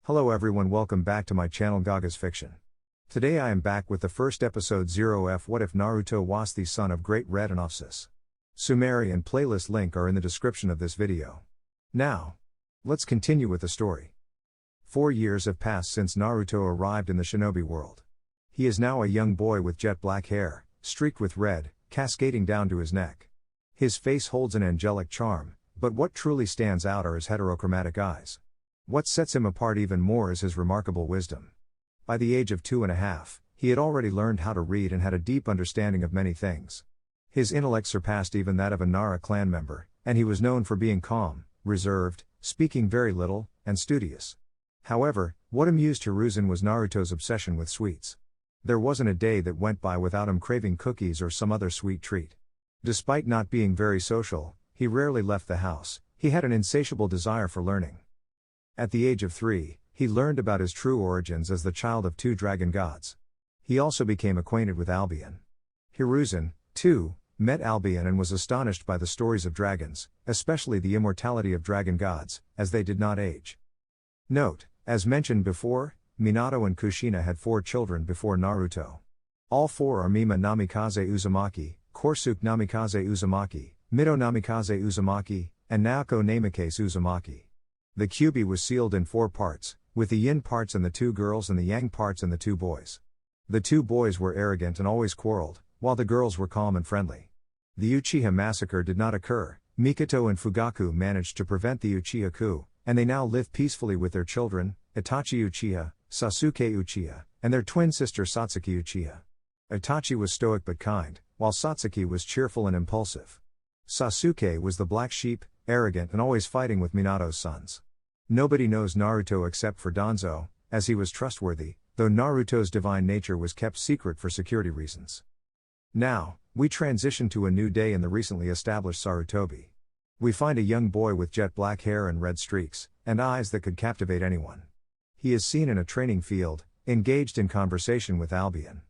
Hello everyone, welcome back to my channel Gaga's Fiction. Today I am back with the first episode 0F What If Naruto Was the Son of Great Red and Ophsis. Summary and playlist link are in the description of this video. Now, let's continue with the story. 4 years have passed since Naruto arrived in the shinobi world. He is now a young boy with jet black hair, streaked with red, cascading down to his neck. His face holds an angelic charm, but what truly stands out are his heterochromatic eyes. What sets him apart even more is his remarkable wisdom. By the age of 2.5, he had already learned how to read and had a deep understanding of many things. His intellect surpassed even that of a Nara clan member, and he was known for being calm, reserved, speaking very little, and studious. However, what amused Hiruzen was Naruto's obsession with sweets. There wasn't a day that went by without him craving cookies or some other sweet treat. Despite not being very social, he rarely left the house. He had an insatiable desire for learning. At the age of 3, he learned about his true origins as the child of 2 dragon gods. He also became acquainted with Albion. Hiruzen, too, met Albion and was astonished by the stories of dragons, especially the immortality of dragon gods, as they did not age. Note, as mentioned before, Minato and Kushina had 4 children before Naruto. All 4 are Mima Namikaze Uzumaki, Korsuke Namikaze Uzumaki, Mito Namikaze Uzumaki, and Naoko Namikaze Uzumaki. The kyubi was sealed in 4 parts, with the yin parts and the 2 girls and the yang parts and the 2 boys. The 2 boys were arrogant and always quarreled, while the girls were calm and friendly. The Uchiha massacre did not occur. Mikoto and Fugaku managed to prevent the Uchiha coup, and they now live peacefully with their children, Itachi Uchiha, Sasuke Uchiha, and their twin sister Satsuki Uchiha. Itachi was stoic but kind, while Satsuki was cheerful and impulsive. Sasuke was the black sheep, arrogant and always fighting with Minato's sons. Nobody knows Naruto except for Danzo, as he was trustworthy, though Naruto's divine nature was kept secret for security reasons. Now, we transition to a new day in the recently established Sarutobi. We find a young boy with jet black hair and red streaks, and eyes that could captivate anyone. He is seen in a training field, engaged in conversation with Albion.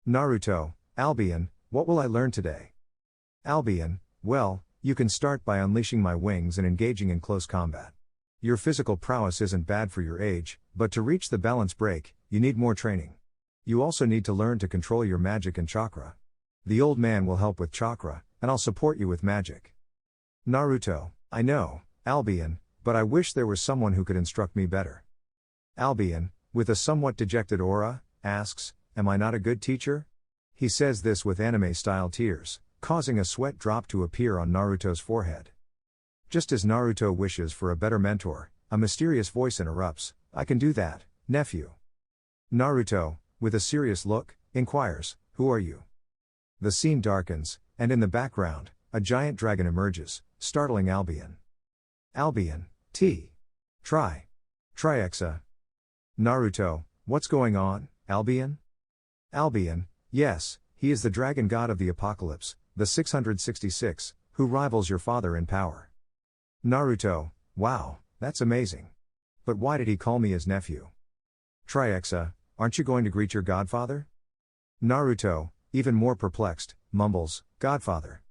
Naruto, Albion, what will I learn today? Albion, well, you can start by unleashing my wings and engaging in close combat. Your physical prowess isn't bad for your age, but to reach the balance break, you need more training. You also need to learn to control your magic and chakra. The old man will help with chakra, and I'll support you with magic. Naruto, I know, Albion, but I wish there was someone who could instruct me better. Albion, with a somewhat dejected aura, asks, am I not a good teacher? He says this with anime-style tears, causing a sweat drop to appear on Naruto's forehead. Just as Naruto wishes for a better mentor, a mysterious voice interrupts, I can do that, nephew. Naruto, with a serious look, inquires, who are you? The scene darkens, and in the background, a giant dragon emerges, startling Albion. Albion, Triexa. Naruto, what's going on, Albion? Albion, yes, he is the dragon god of the apocalypse, the 666, who rivals your father in power. Naruto, wow, that's amazing. But why did he call me his nephew? Triexa, aren't you going to greet your godfather? Naruto, even more perplexed, mumbles, Godfather.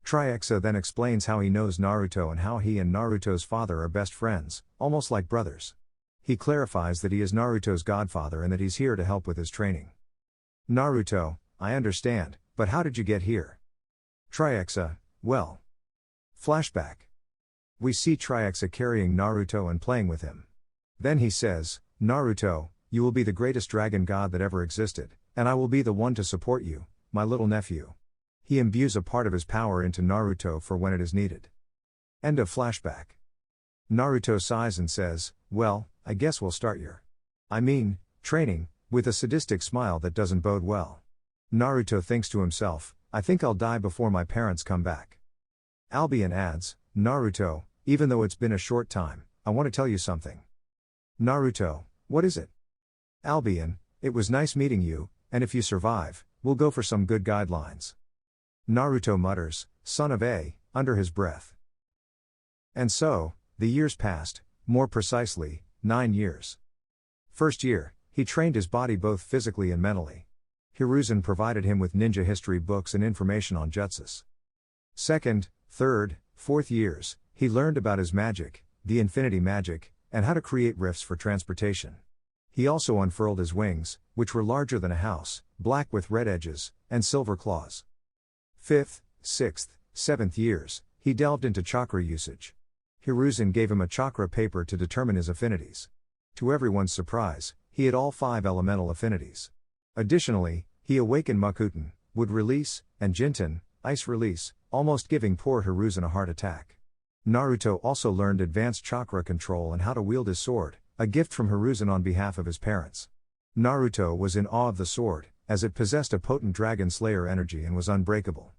Triexa then explains how he knows Naruto and how he and Naruto's father are best friends, almost like brothers. He clarifies that he is Naruto's godfather and that he's here to help with his training. Naruto, I understand, but how did you get here? Triexa, well. Flashback. We see Triexa carrying Naruto and playing with him. Then he says, Naruto, you will be the greatest dragon god that ever existed, and I will be the one to support you, my little nephew. He imbues a part of his power into Naruto for when it is needed. End of flashback. Naruto sighs and says, well, I guess we'll start your training, with a sadistic smile that doesn't bode well. Naruto thinks to himself, I think I'll die before my parents come back. Albion adds, Naruto, even though it's been a short time, I want to tell you something. Naruto, what is it? Albion, it was nice meeting you, and if you survive, we'll go for some good guidelines. Naruto mutters, son of a, under his breath. And so, the years passed, more precisely, 9 years. First year, he trained his body both physically and mentally. Hiruzen provided him with ninja history books and information on jutsus. Second, third, fourth years, he learned about his magic, the infinity magic, and how to create rifts for transportation. He also unfurled his wings, which were larger than a house, black with red edges, and silver claws. 5th, 6th, 7th years, he delved into chakra usage. Hiruzen gave him a chakra paper to determine his affinities. To everyone's surprise, he had all 5 elemental affinities. Additionally, he awakened Makuten, wood release, and Jinten, ice release, almost giving poor Hiruzen a heart attack. Naruto also learned advanced chakra control and how to wield his sword, a gift from Hiruzen on behalf of his parents. Naruto was in awe of the sword, as it possessed a potent dragon slayer energy and was unbreakable.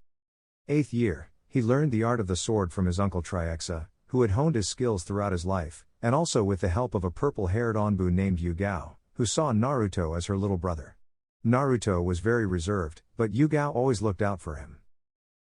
8th year, he learned the art of the sword from his uncle Triaxa, who had honed his skills throughout his life, and also with the help of a purple-haired Onbu named Yugao, who saw Naruto as her little brother. Naruto was very reserved, but Yugao always looked out for him.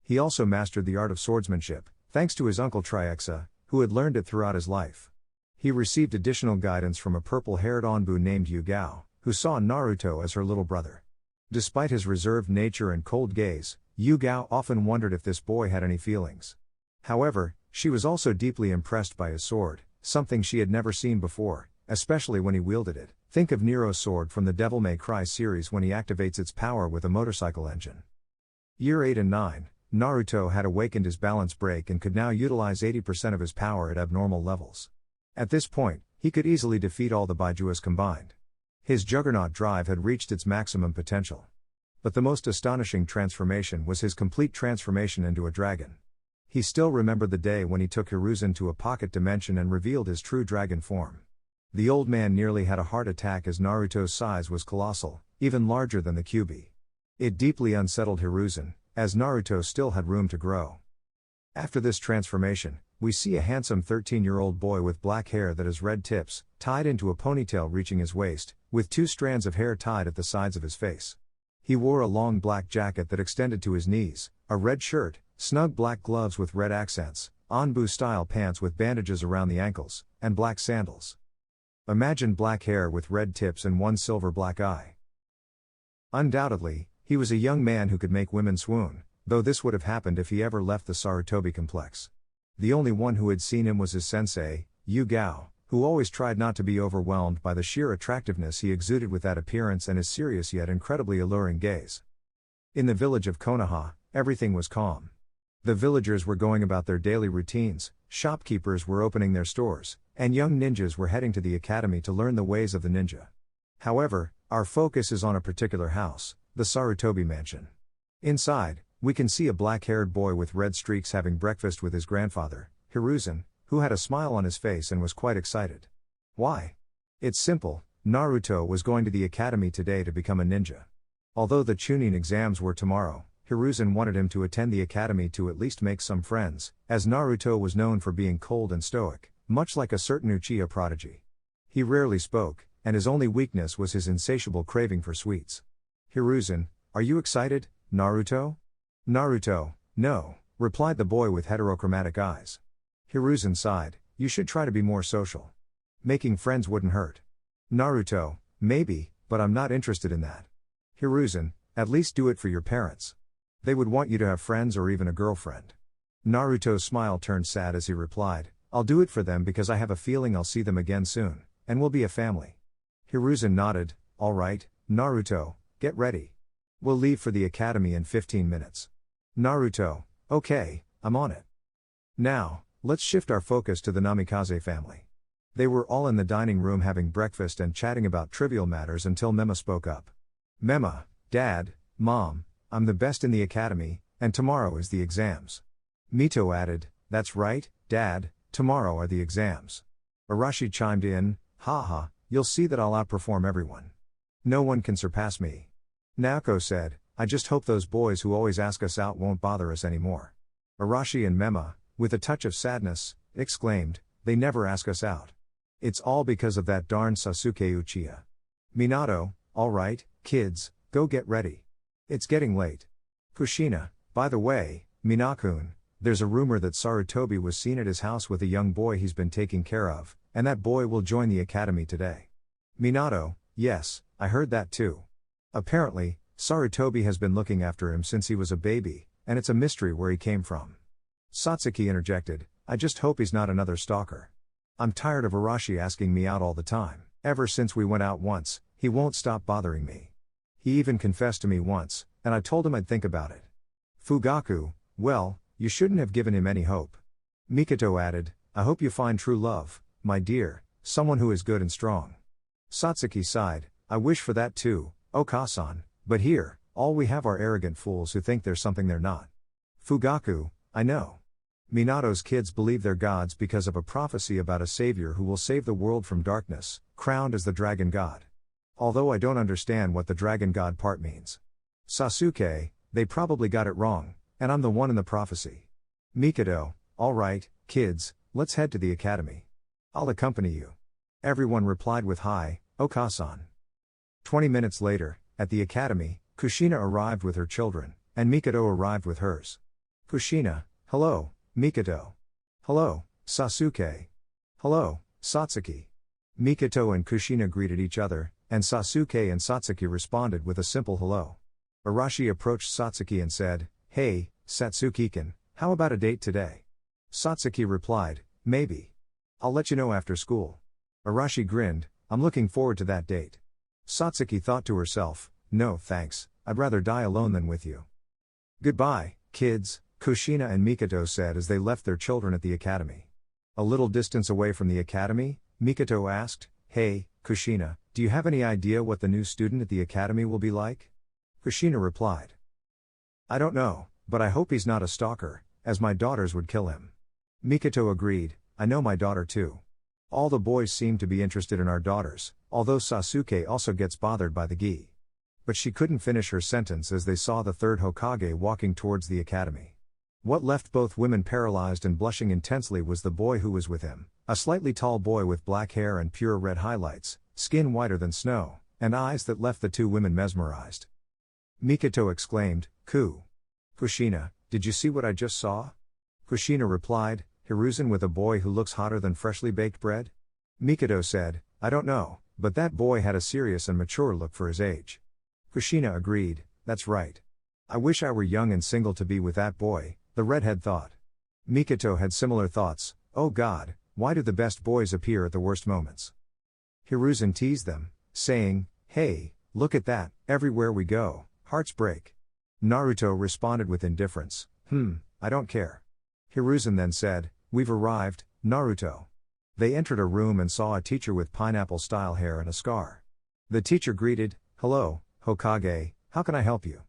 He also mastered the art of swordsmanship, thanks to his uncle Triaxa, who had learned it throughout his life. He received additional guidance from a purple-haired Onbu named Yugao, who saw Naruto as her little brother. Despite his reserved nature and cold gaze, Yugao often wondered if this boy had any feelings. However, she was also deeply impressed by his sword, something she had never seen before, especially when he wielded it. Think of Nero's sword from the Devil May Cry series when he activates its power with a motorcycle engine. Year 8 and 9, Naruto had awakened his balance break and could now utilize 80% of his power at abnormal levels. At this point, he could easily defeat all the Baijuas combined. His Juggernaut drive had reached its maximum potential. But the most astonishing transformation was his complete transformation into a dragon. He still remembered the day when he took Hiruzen to a pocket dimension and revealed his true dragon form. The old man nearly had a heart attack as Naruto's size was colossal, even larger than the Kyuubi. It deeply unsettled Hiruzen, as Naruto still had room to grow. After this transformation, we see a handsome 13-year-old boy with black hair that has red tips, tied into a ponytail reaching his waist, with 2 strands of hair tied at the sides of his face. He wore a long black jacket that extended to his knees, a red shirt, snug black gloves with red accents, Onbu-style pants with bandages around the ankles, and black sandals. Imagine black hair with red tips and 1 silver black eye. Undoubtedly, he was a young man who could make women swoon, though this would have happened if he ever left the Sarutobi complex. The only one who had seen him was his sensei, Yugao, who always tried not to be overwhelmed by the sheer attractiveness he exuded with that appearance and his serious yet incredibly alluring gaze. In the village of Konoha, everything was calm. The villagers were going about their daily routines, shopkeepers were opening their stores, and young ninjas were heading to the academy to learn the ways of the ninja. However, our focus is on a particular house, the Sarutobi mansion. Inside, we can see a black-haired boy with red streaks having breakfast with his grandfather, Hiruzen, who had a smile on his face and was quite excited. Why? It's simple, Naruto was going to the academy today to become a ninja. Although the Chunin exams were tomorrow, Hiruzen wanted him to attend the academy to at least make some friends, as Naruto was known for being cold and stoic, much like a certain Uchiha prodigy. He rarely spoke, and his only weakness was his insatiable craving for sweets. Hiruzen, are you excited, Naruto? Naruto, no, replied the boy with heterochromatic eyes. Hiruzen sighed, you should try to be more social. Making friends wouldn't hurt. Naruto, maybe, but I'm not interested in that. Hiruzen, at least do it for your parents. They would want you to have friends or even a girlfriend. Naruto's smile turned sad as he replied, I'll do it for them because I have a feeling I'll see them again soon, and we'll be a family. Hiruzen nodded, all right, Naruto, get ready. We'll leave for the academy in 15 minutes. Naruto, okay, I'm on it. Now, let's shift our focus to the Namikaze family. They were all in the dining room having breakfast and chatting about trivial matters until Mema spoke up. Mema, Dad, Mom, I'm the best in the academy, and tomorrow is the exams. Mito added, that's right, Dad, tomorrow are the exams. Arashi chimed in, haha, you'll see that I'll outperform everyone. No one can surpass me. Naoko said, I just hope those boys who always ask us out won't bother us anymore. Arashi and Mema, with a touch of sadness, exclaimed, they never ask us out. It's all because of that darn Sasuke Uchiha. Minato, alright, kids, go get ready. It's getting late. Kushina, by the way, Minakun, there's a rumor that Sarutobi was seen at his house with a young boy he's been taking care of, and that boy will join the academy today. Minato, yes, I heard that too. Apparently, Sarutobi has been looking after him since he was a baby, and it's a mystery where he came from. Satsuki interjected, I just hope he's not another stalker. I'm tired of Arashi asking me out all the time. Ever since we went out once, he won't stop bothering me. He even confessed to me once, and I told him I'd think about it. Fugaku, well, you shouldn't have given him any hope. Mikoto added, I hope you find true love, my dear, someone who is good and strong. Satsuki sighed, I wish for that too, Okasan, but here, all we have are arrogant fools who think there's something they're not. Fugaku, I know. Minato's kids believe they're gods because of a prophecy about a savior who will save the world from darkness, crowned as the dragon god. Although I don't understand what the dragon god part means. Sasuke, they probably got it wrong, and I'm the one in the prophecy. Mikoto, alright, kids, let's head to the academy. I'll accompany you. Everyone replied with hi, Okasan. 20 minutes later, at the academy, Kushina arrived with her children, and Mikoto arrived with hers. Kushina, hello, Mikoto. Hello, Sasuke. Hello, Satsuki. Mikoto and Kushina greeted each other, and Sasuke and Satsuki responded with a simple hello. Arashi approached Satsuki and said, Hey, Satsuki-kun, how about a date today? Satsuki replied, maybe. I'll let you know after school. Arashi grinned, I'm looking forward to that date. Satsuki thought to herself, no thanks, I'd rather die alone than with you. Goodbye, kids, Kushina and Mikoto said as they left their children at the academy. A little distance away from the academy, Mikoto asked, Hey, Kushina, do you have any idea what the new student at the academy will be like? Kushina replied, I don't know, but I hope he's not a stalker, as my daughters would kill him. Mikoto agreed, I know my daughter too. All the boys seem to be interested in our daughters, although Sasuke also gets bothered by the gi. But she couldn't finish her sentence as they saw the third Hokage walking towards the academy. What left both women paralyzed and blushing intensely was the boy who was with him, a slightly tall boy with black hair and pure red highlights, skin whiter than snow, and eyes that left the two women mesmerized. Mikoto exclaimed, Kushina, did you see what I just saw? Kushina replied, Hiruzen with a boy who looks hotter than freshly baked bread? Mikoto said, I don't know, but that boy had a serious and mature look for his age. Kushina agreed, that's right. I wish I were young and single to be with that boy, the redhead thought. Mikoto had similar thoughts, oh god, why do the best boys appear at the worst moments? Hiruzen teased them, saying, hey, look at that, everywhere we go, hearts break. Naruto responded with indifference, I don't care. Hiruzen then said, we've arrived, Naruto. They entered a room and saw a teacher with pineapple-style hair and a scar. The teacher greeted, hello, Hokage, how can I help you?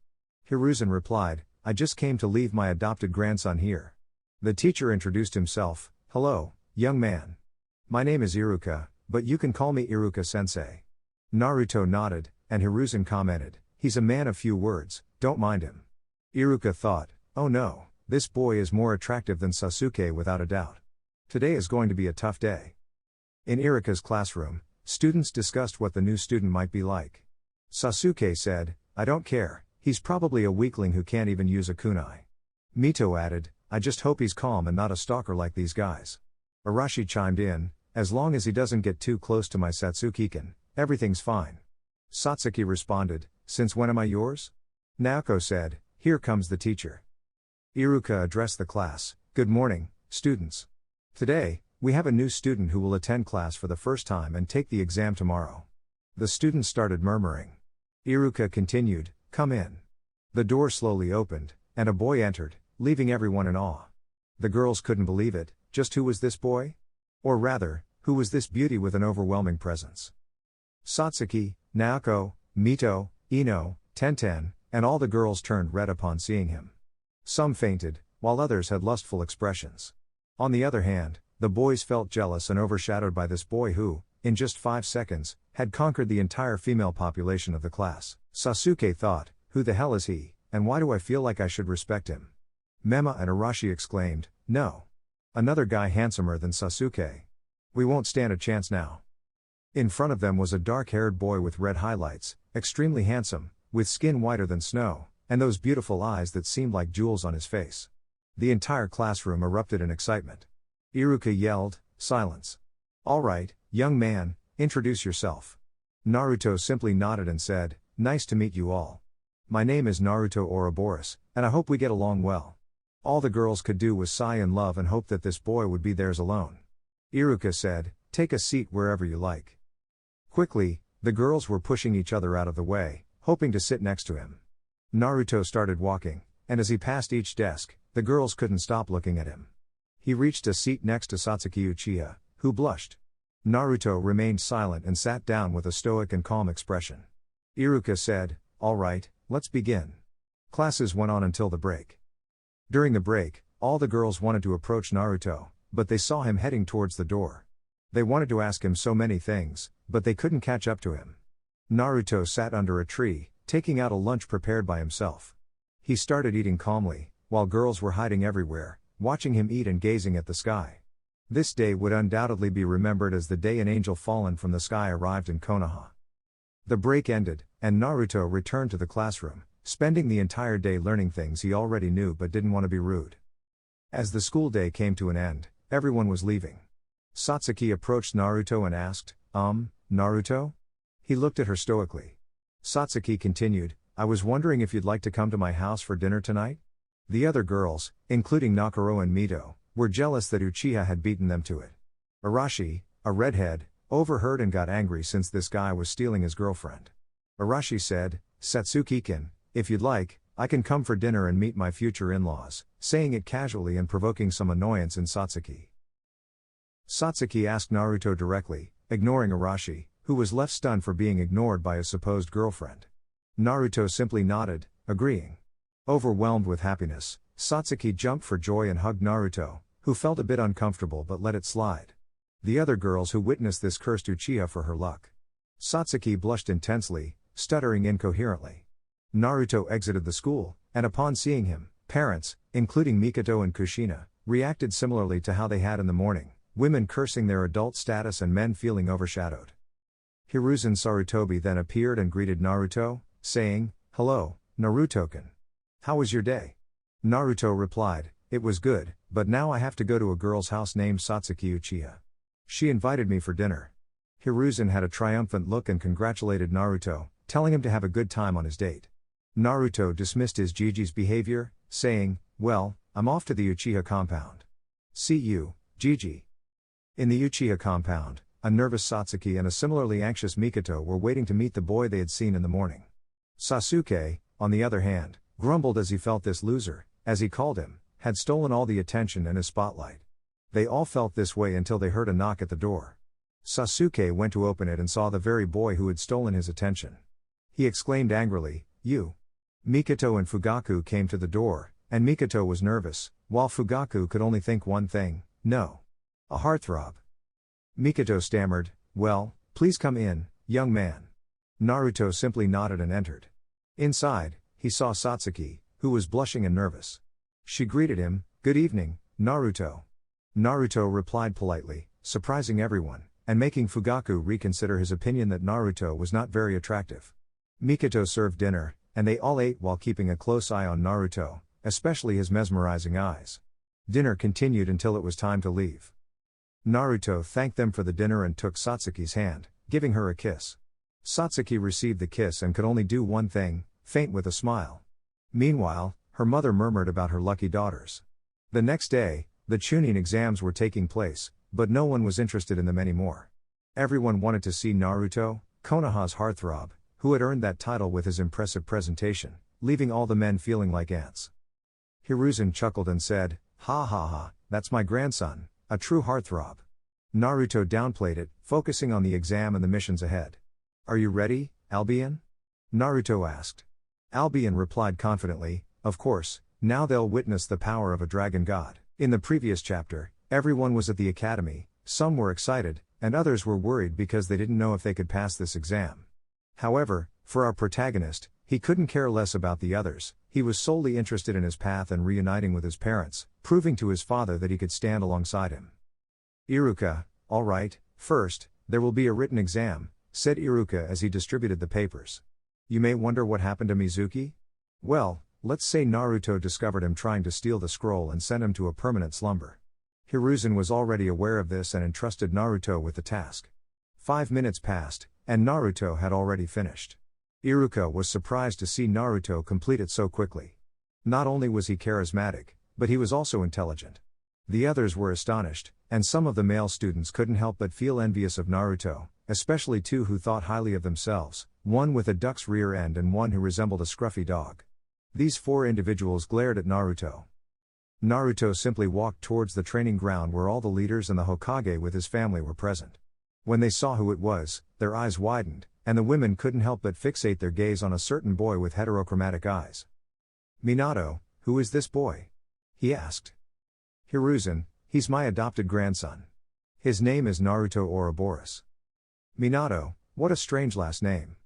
Hiruzen replied, I just came to leave my adopted grandson here. The teacher introduced himself, hello, young man. My name is Iruka, but you can call me Iruka-sensei. Naruto nodded, and Hiruzen commented, he's a man of few words, don't mind him. Iruka thought, oh no, this boy is more attractive than Sasuke without a doubt. Today is going to be a tough day. In Iruka's classroom, students discussed what the new student might be like. Sasuke said, I don't care, he's probably a weakling who can't even use a kunai. Mito added, I just hope he's calm and not a stalker like these guys. Arashi chimed in, as long as he doesn't get too close to my Satsuki-kun, everything's fine. Satsuki responded, since when am I yours? Naoko said, here comes the teacher. Iruka addressed the class, good morning, students. Today, we have a new student who will attend class for the first time and take the exam tomorrow. The students started murmuring. Iruka continued, come in. The door slowly opened, and a boy entered, leaving everyone in awe. The girls couldn't believe it, just who was this boy? Or rather, who was this beauty with an overwhelming presence? Satsuki, Naoko, Mito, Ino, Tenten, and all the girls turned red upon seeing him. Some fainted, while others had lustful expressions. On the other hand, the boys felt jealous and overshadowed by this boy who, in just 5 seconds, had conquered the entire female population of the class. Sasuke thought, who the hell is he, and why do I feel like I should respect him? Mema and Arashi exclaimed, no. Another guy handsomer than Sasuke. We won't stand a chance now. In front of them was a dark-haired boy with red highlights, extremely handsome, with skin whiter than snow, and those beautiful eyes that seemed like jewels on his face. The entire classroom erupted in excitement. Iruka yelled, silence. All right, young man, introduce yourself. Naruto simply nodded and said, nice to meet you all. My name is Naruto Ouroboros, and I hope we get along well. All the girls could do was sigh in love and hope that this boy would be theirs alone. Iruka said, "Take a seat wherever you like." Quickly, the girls were pushing each other out of the way, hoping to sit next to him. Naruto started walking, and as he passed each desk, the girls couldn't stop looking at him. He reached a seat next to Satsuki Uchiha, who blushed. Naruto remained silent and sat down with a stoic and calm expression. Iruka said, "All right, let's begin." Classes went on until the break. During the break, all the girls wanted to approach Naruto, but they saw him heading towards the door. They wanted to ask him so many things, but they couldn't catch up to him. Naruto sat under a tree, taking out a lunch prepared by himself. He started eating calmly, while girls were hiding everywhere, watching him eat and gazing at the sky. This day would undoubtedly be remembered as the day an angel fallen from the sky arrived in Konoha. The break ended, and Naruto returned to the classroom, spending the entire day learning things he already knew but didn't want to be rude. As the school day came to an end, everyone was leaving. Satsuki approached Naruto and asked, Naruto?" He looked at her stoically. Satsuki continued, "I was wondering if you'd like to come to my house for dinner tonight?" The other girls, including Nakaro and Mito, were jealous that Uchiha had beaten them to it. Arashi, a redhead, overheard and got angry since this guy was stealing his girlfriend. Arashi said, "Satsuki-kun, if you'd like, I can come for dinner and meet my future in-laws," saying it casually and provoking some annoyance in Satsuki. Satsuki asked Naruto directly, ignoring Arashi, who was left stunned for being ignored by his supposed girlfriend. Naruto simply nodded, agreeing. Overwhelmed with happiness, Satsuki jumped for joy and hugged Naruto, who felt a bit uncomfortable but let it slide. The other girls who witnessed this cursed Uchiha for her luck. Satsuki blushed intensely, stuttering incoherently. Naruto exited the school, and upon seeing him, parents, including Mikoto and Kushina, reacted similarly to how they had in the morning, women cursing their adult status and men feeling overshadowed. Hiruzen Sarutobi then appeared and greeted Naruto, saying, "Hello, Naruto-kun. How was your day?" Naruto replied, "It was good, but now I have to go to a girl's house named Satsuki Uchiha. She invited me for dinner." Hiruzen had a triumphant look and congratulated Naruto, telling him to have a good time on his date. Naruto dismissed his Gigi's behavior, saying, "Well, I'm off to the Uchiha compound. See you, Gigi." In the Uchiha compound, a nervous Satsuki and a similarly anxious Mikoto were waiting to meet the boy they had seen in the morning. Sasuke, on the other hand, grumbled as he felt this loser, as he called him, had stolen all the attention and his spotlight. They all felt this way until they heard a knock at the door. Sasuke went to open it and saw the very boy who had stolen his attention. He exclaimed angrily, "You!" Mikoto and Fugaku came to the door, and Mikoto was nervous, while Fugaku could only think one thing, no. A heartthrob. Mikoto stammered, "Well, please come in, young man." Naruto simply nodded and entered. Inside, he saw Satsuki, who was blushing and nervous. She greeted him, "Good evening, Naruto." Naruto replied politely, surprising everyone, and making Fugaku reconsider his opinion that Naruto was not very attractive. Mikoto served dinner, and they all ate while keeping a close eye on Naruto, especially his mesmerizing eyes. Dinner continued until it was time to leave. Naruto thanked them for the dinner and took Satsuki's hand, giving her a kiss. Satsuki received the kiss and could only do one thing, faint with a smile. Meanwhile, her mother murmured about her lucky daughters. The next day, the Chunin exams were taking place, but no one was interested in them anymore. Everyone wanted to see Naruto, Konoha's heartthrob, who had earned that title with his impressive presentation, leaving all the men feeling like ants. Hiruzen chuckled and said, "Ha ha ha, that's my grandson, a true heartthrob." Naruto downplayed it, focusing on the exam and the missions ahead. "Are you ready, Albion?" Naruto asked. Albion replied confidently, "Of course, now they'll witness the power of a dragon god." In the previous chapter, everyone was at the academy, some were excited, and others were worried because they didn't know if they could pass this exam. However, for our protagonist, he couldn't care less about the others, he was solely interested in his path and reuniting with his parents, proving to his father that he could stand alongside him. "Iruka, all right, first, there will be a written exam," said Iruka as he distributed the papers. "You may wonder what happened to Mizuki? Well, let's say Naruto discovered him trying to steal the scroll and sent him to a permanent slumber. Hiruzen was already aware of this and entrusted Naruto with the task. 5 minutes passed, and Naruto had already finished. Iruka was surprised to see Naruto complete it so quickly. Not only was he charismatic, but he was also intelligent. The others were astonished, and some of the male students couldn't help but feel envious of Naruto, especially two who thought highly of themselves, one with a duck's rear end and one who resembled a scruffy dog. These four individuals glared at Naruto. Naruto simply walked towards the training ground where all the leaders and the Hokage with his family were present. When they saw who it was, their eyes widened, and the women couldn't help but fixate their gaze on a certain boy with heterochromatic eyes. "Minato, who is this boy?" he asked. "Hiruzen, he's my adopted grandson. His name is Naruto Ouroboros." "Minato, what a strange last name.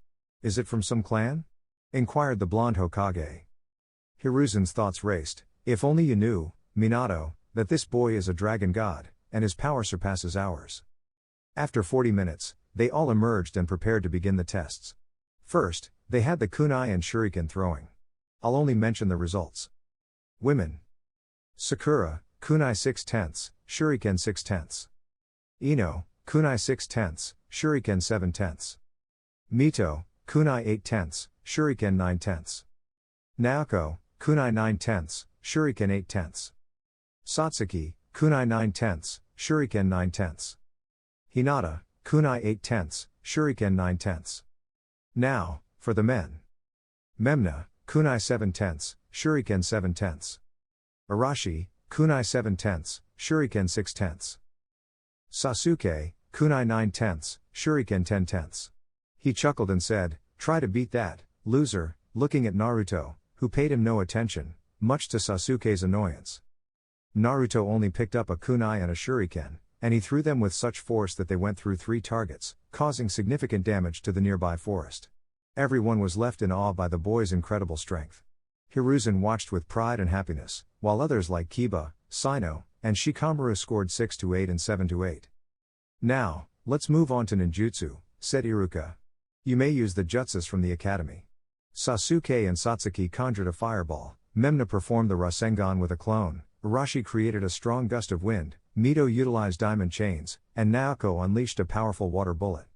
Is it from some clan?" inquired the blonde Hokage. Hiruzen's thoughts raced. "If only you knew, Minato, that this boy is a dragon god, and his power surpasses ours." After 40 minutes, they all emerged and prepared to begin the tests. First, they had the kunai and shuriken throwing. I'll only mention the results. Women. Sakura, kunai 6/10, shuriken 6/10. Ino, kunai 6/10, shuriken 7/10. Mito, kunai 8/10, shuriken 9/10. Naoko, kunai 9/10, shuriken 8/10. Satsuki, kunai 9/10, shuriken 9/10. Hinata, kunai 8/10, shuriken 9/10. Now, for the men. Memna, kunai 7/10, shuriken 7/10. Arashi, kunai 7/10, shuriken 6/10. Sasuke, kunai 9/10, shuriken 10/10. He chuckled and said, "Try to beat that, loser," looking at Naruto, who paid him no attention, much to Sasuke's annoyance. Naruto only picked up a kunai and a shuriken, and he threw them with such force that they went through 3 targets, causing significant damage to the nearby forest. Everyone was left in awe by the boy's incredible strength. Hiruzen watched with pride and happiness, while others like Kiba, Sino, and Shikamaru scored 6-8 and 7-8. "Now, let's move on to ninjutsu," said Iruka. "You may use the jutsus from the academy." Sasuke and Satsuki conjured a fireball, Memna performed the Rasengan with a clone, Arashi created a strong gust of wind, Mito utilized diamond chains, and Naoko unleashed a powerful water bullet.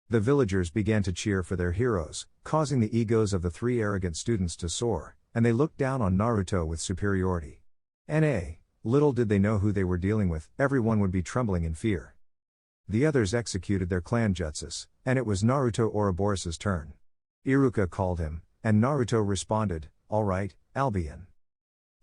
The villagers began to cheer for their heroes, causing the egos of the 3 arrogant students to soar, and they looked down on Naruto with superiority. Little did they know who they were dealing with, everyone would be trembling in fear. The others executed their clan jutsus, and it was Naruto Ouroboros' turn. Iruka called him, and Naruto responded, "All right, Albion."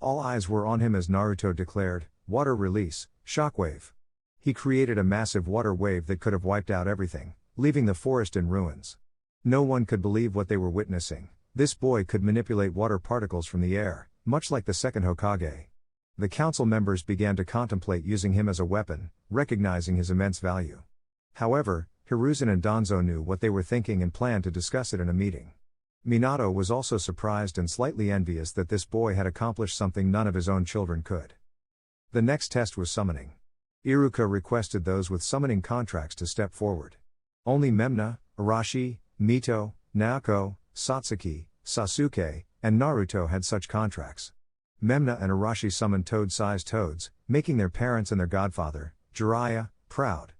All eyes were on him as Naruto declared, "Water release, shockwave." He created a massive water wave that could have wiped out everything, leaving the forest in ruins. No one could believe what they were witnessing. This boy could manipulate water particles from the air, much like the second Hokage. The council members began to contemplate using him as a weapon, recognizing his immense value. However, Hiruzen and Danzo knew what they were thinking and planned to discuss it in a meeting. Minato was also surprised and slightly envious that this boy had accomplished something none of his own children could. The next test was summoning. Iruka requested those with summoning contracts to step forward. Only Memna, Arashi, Mito, Naoko, Satsuki, Sasuke, and Naruto had such contracts. Memna and Arashi summoned toad-sized toads, making their parents and their godfather, Jiraiya, proud.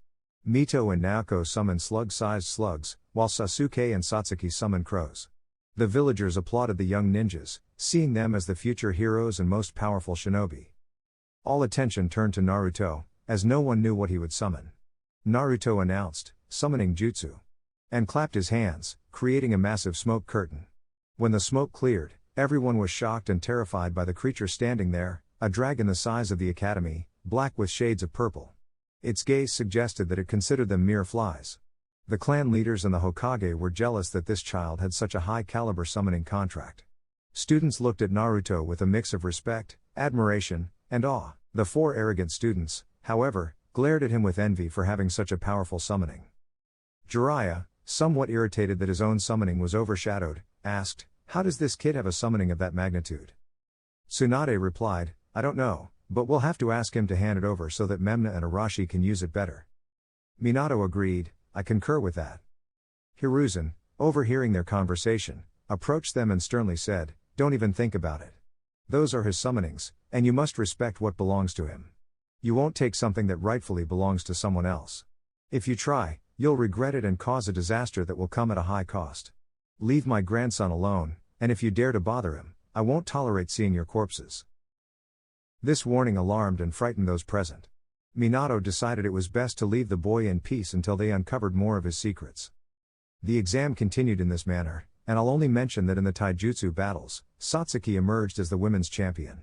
Mito and Naoko summoned slug-sized slugs, while Sasuke and Satsuki summoned crows. The villagers applauded the young ninjas, seeing them as the future heroes and most powerful shinobi. All attention turned to Naruto, as no one knew what he would summon. Naruto announced, "Summoning jutsu," and clapped his hands, creating a massive smoke curtain. When the smoke cleared, everyone was shocked and terrified by the creature standing there, a dragon the size of the academy, black with shades of purple. Its gaze suggested that it considered them mere flies. The clan leaders and the Hokage were jealous that this child had such a high-caliber summoning contract. Students looked at Naruto with a mix of respect, admiration, and awe. The 4 arrogant students, however, glared at him with envy for having such a powerful summoning. Jiraiya, somewhat irritated that his own summoning was overshadowed, asked, "How does this kid have a summoning of that magnitude?" Tsunade replied, "I don't know, but we'll have to ask him to hand it over so that Memna and Arashi can use it better." Minato agreed, "I concur with that." Hiruzen, overhearing their conversation, approached them and sternly said, "Don't even think about it. Those are his summonings, and you must respect what belongs to him. You won't take something that rightfully belongs to someone else. If you try, you'll regret it and cause a disaster that will come at a high cost. Leave my grandson alone, and if you dare to bother him, I won't tolerate seeing your corpses." This warning alarmed and frightened those present. Minato decided it was best to leave the boy in peace until they uncovered more of his secrets. The exam continued in this manner, and I'll only mention that in the taijutsu battles, Satsuki emerged as the women's champion.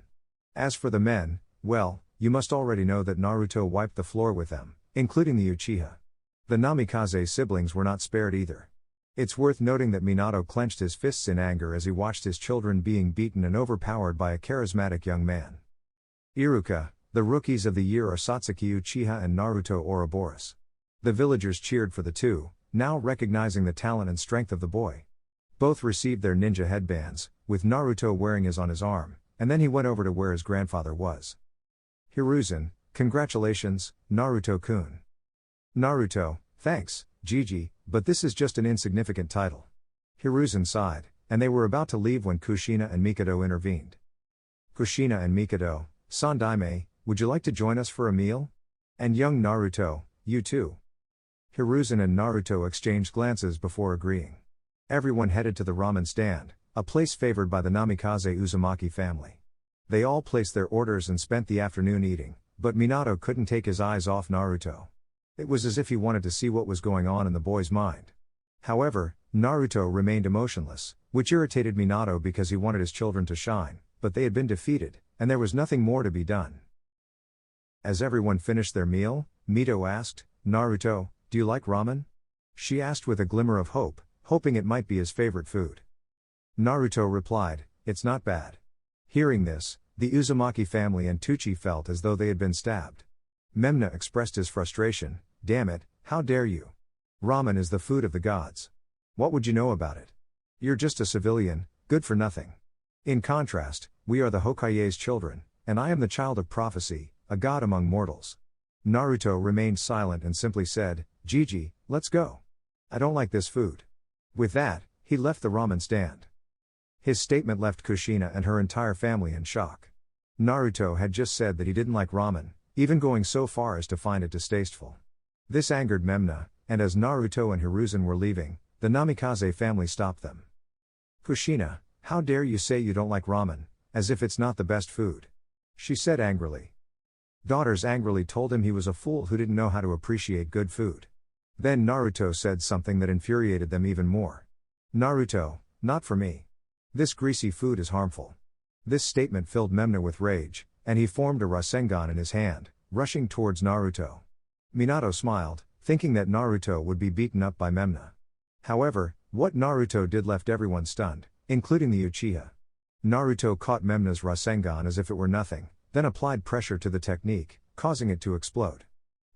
As for the men, well, you must already know that Naruto wiped the floor with them, including the Uchiha. The Namikaze siblings were not spared either. It's worth noting that Minato clenched his fists in anger as he watched his children being beaten and overpowered by a charismatic young man. Iruka, the rookies of the year are Satsuki Uchiha and Naruto Ouroboros. The villagers cheered for the two, now recognizing the talent and strength of the boy. Both received their ninja headbands, with Naruto wearing his on his arm, and then he went over to where his grandfather was. Hiruzen, congratulations, Naruto-kun. Naruto, thanks, Gigi, but this is just an insignificant title. Hiruzen sighed, and they were about to leave when Kushina and Mikado intervened. Kushina and Mikado, Sandaime, would you like to join us for a meal? And young Naruto, you too. Hiruzen and Naruto exchanged glances before agreeing. Everyone headed to the ramen stand, a place favored by the Namikaze Uzumaki family. They all placed their orders and spent the afternoon eating, but Minato couldn't take his eyes off Naruto. It was as if he wanted to see what was going on in the boy's mind. However, Naruto remained emotionless, which irritated Minato because he wanted his children to shine, but they had been defeated, and there was nothing more to be done. As everyone finished their meal, Mito asked, Naruto, do you like ramen? She asked with a glimmer of hope, hoping it might be his favorite food. Naruto replied, it's not bad. Hearing this, the Uzumaki family and Tucci felt as though they had been stabbed. Memna expressed his frustration, damn it, how dare you? Ramen is the food of the gods. What would you know about it? You're just a civilian, good for nothing. In contrast, we are the Hokage's children, and I am the child of prophecy, a god among mortals. Naruto remained silent and simply said, Gigi, let's go. I don't like this food. With that, he left the ramen stand. His statement left Kushina and her entire family in shock. Naruto had just said that he didn't like ramen, even going so far as to find it distasteful. This angered Memna, and as Naruto and Hiruzen were leaving, the Namikaze family stopped them. Kushina, how dare you say you don't like ramen, as if it's not the best food? She said angrily. Daughters angrily told him he was a fool who didn't know how to appreciate good food. Then Naruto said something that infuriated them even more. Naruto, not for me. This greasy food is harmful. This statement filled Memna with rage, and he formed a Rasengan in his hand, rushing towards Naruto. Minato smiled, thinking that Naruto would be beaten up by Memna. However, what Naruto did left everyone stunned, including the Uchiha. Naruto caught Memna's Rasengan as if it were nothing, then applied pressure to the technique, causing it to explode.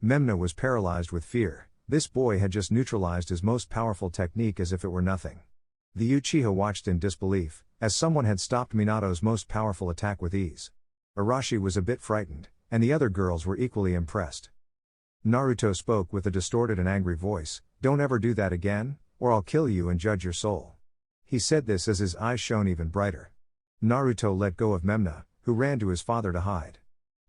Memna was paralyzed with fear. This boy had just neutralized his most powerful technique as if it were nothing. The Uchiha watched in disbelief, as someone had stopped Minato's most powerful attack with ease. Arashi was a bit frightened, and the other girls were equally impressed. Naruto spoke with a distorted and angry voice, don't ever do that again, or I'll kill you and judge your soul. He said this as his eyes shone even brighter. Naruto let go of Memna, who ran to his father to hide.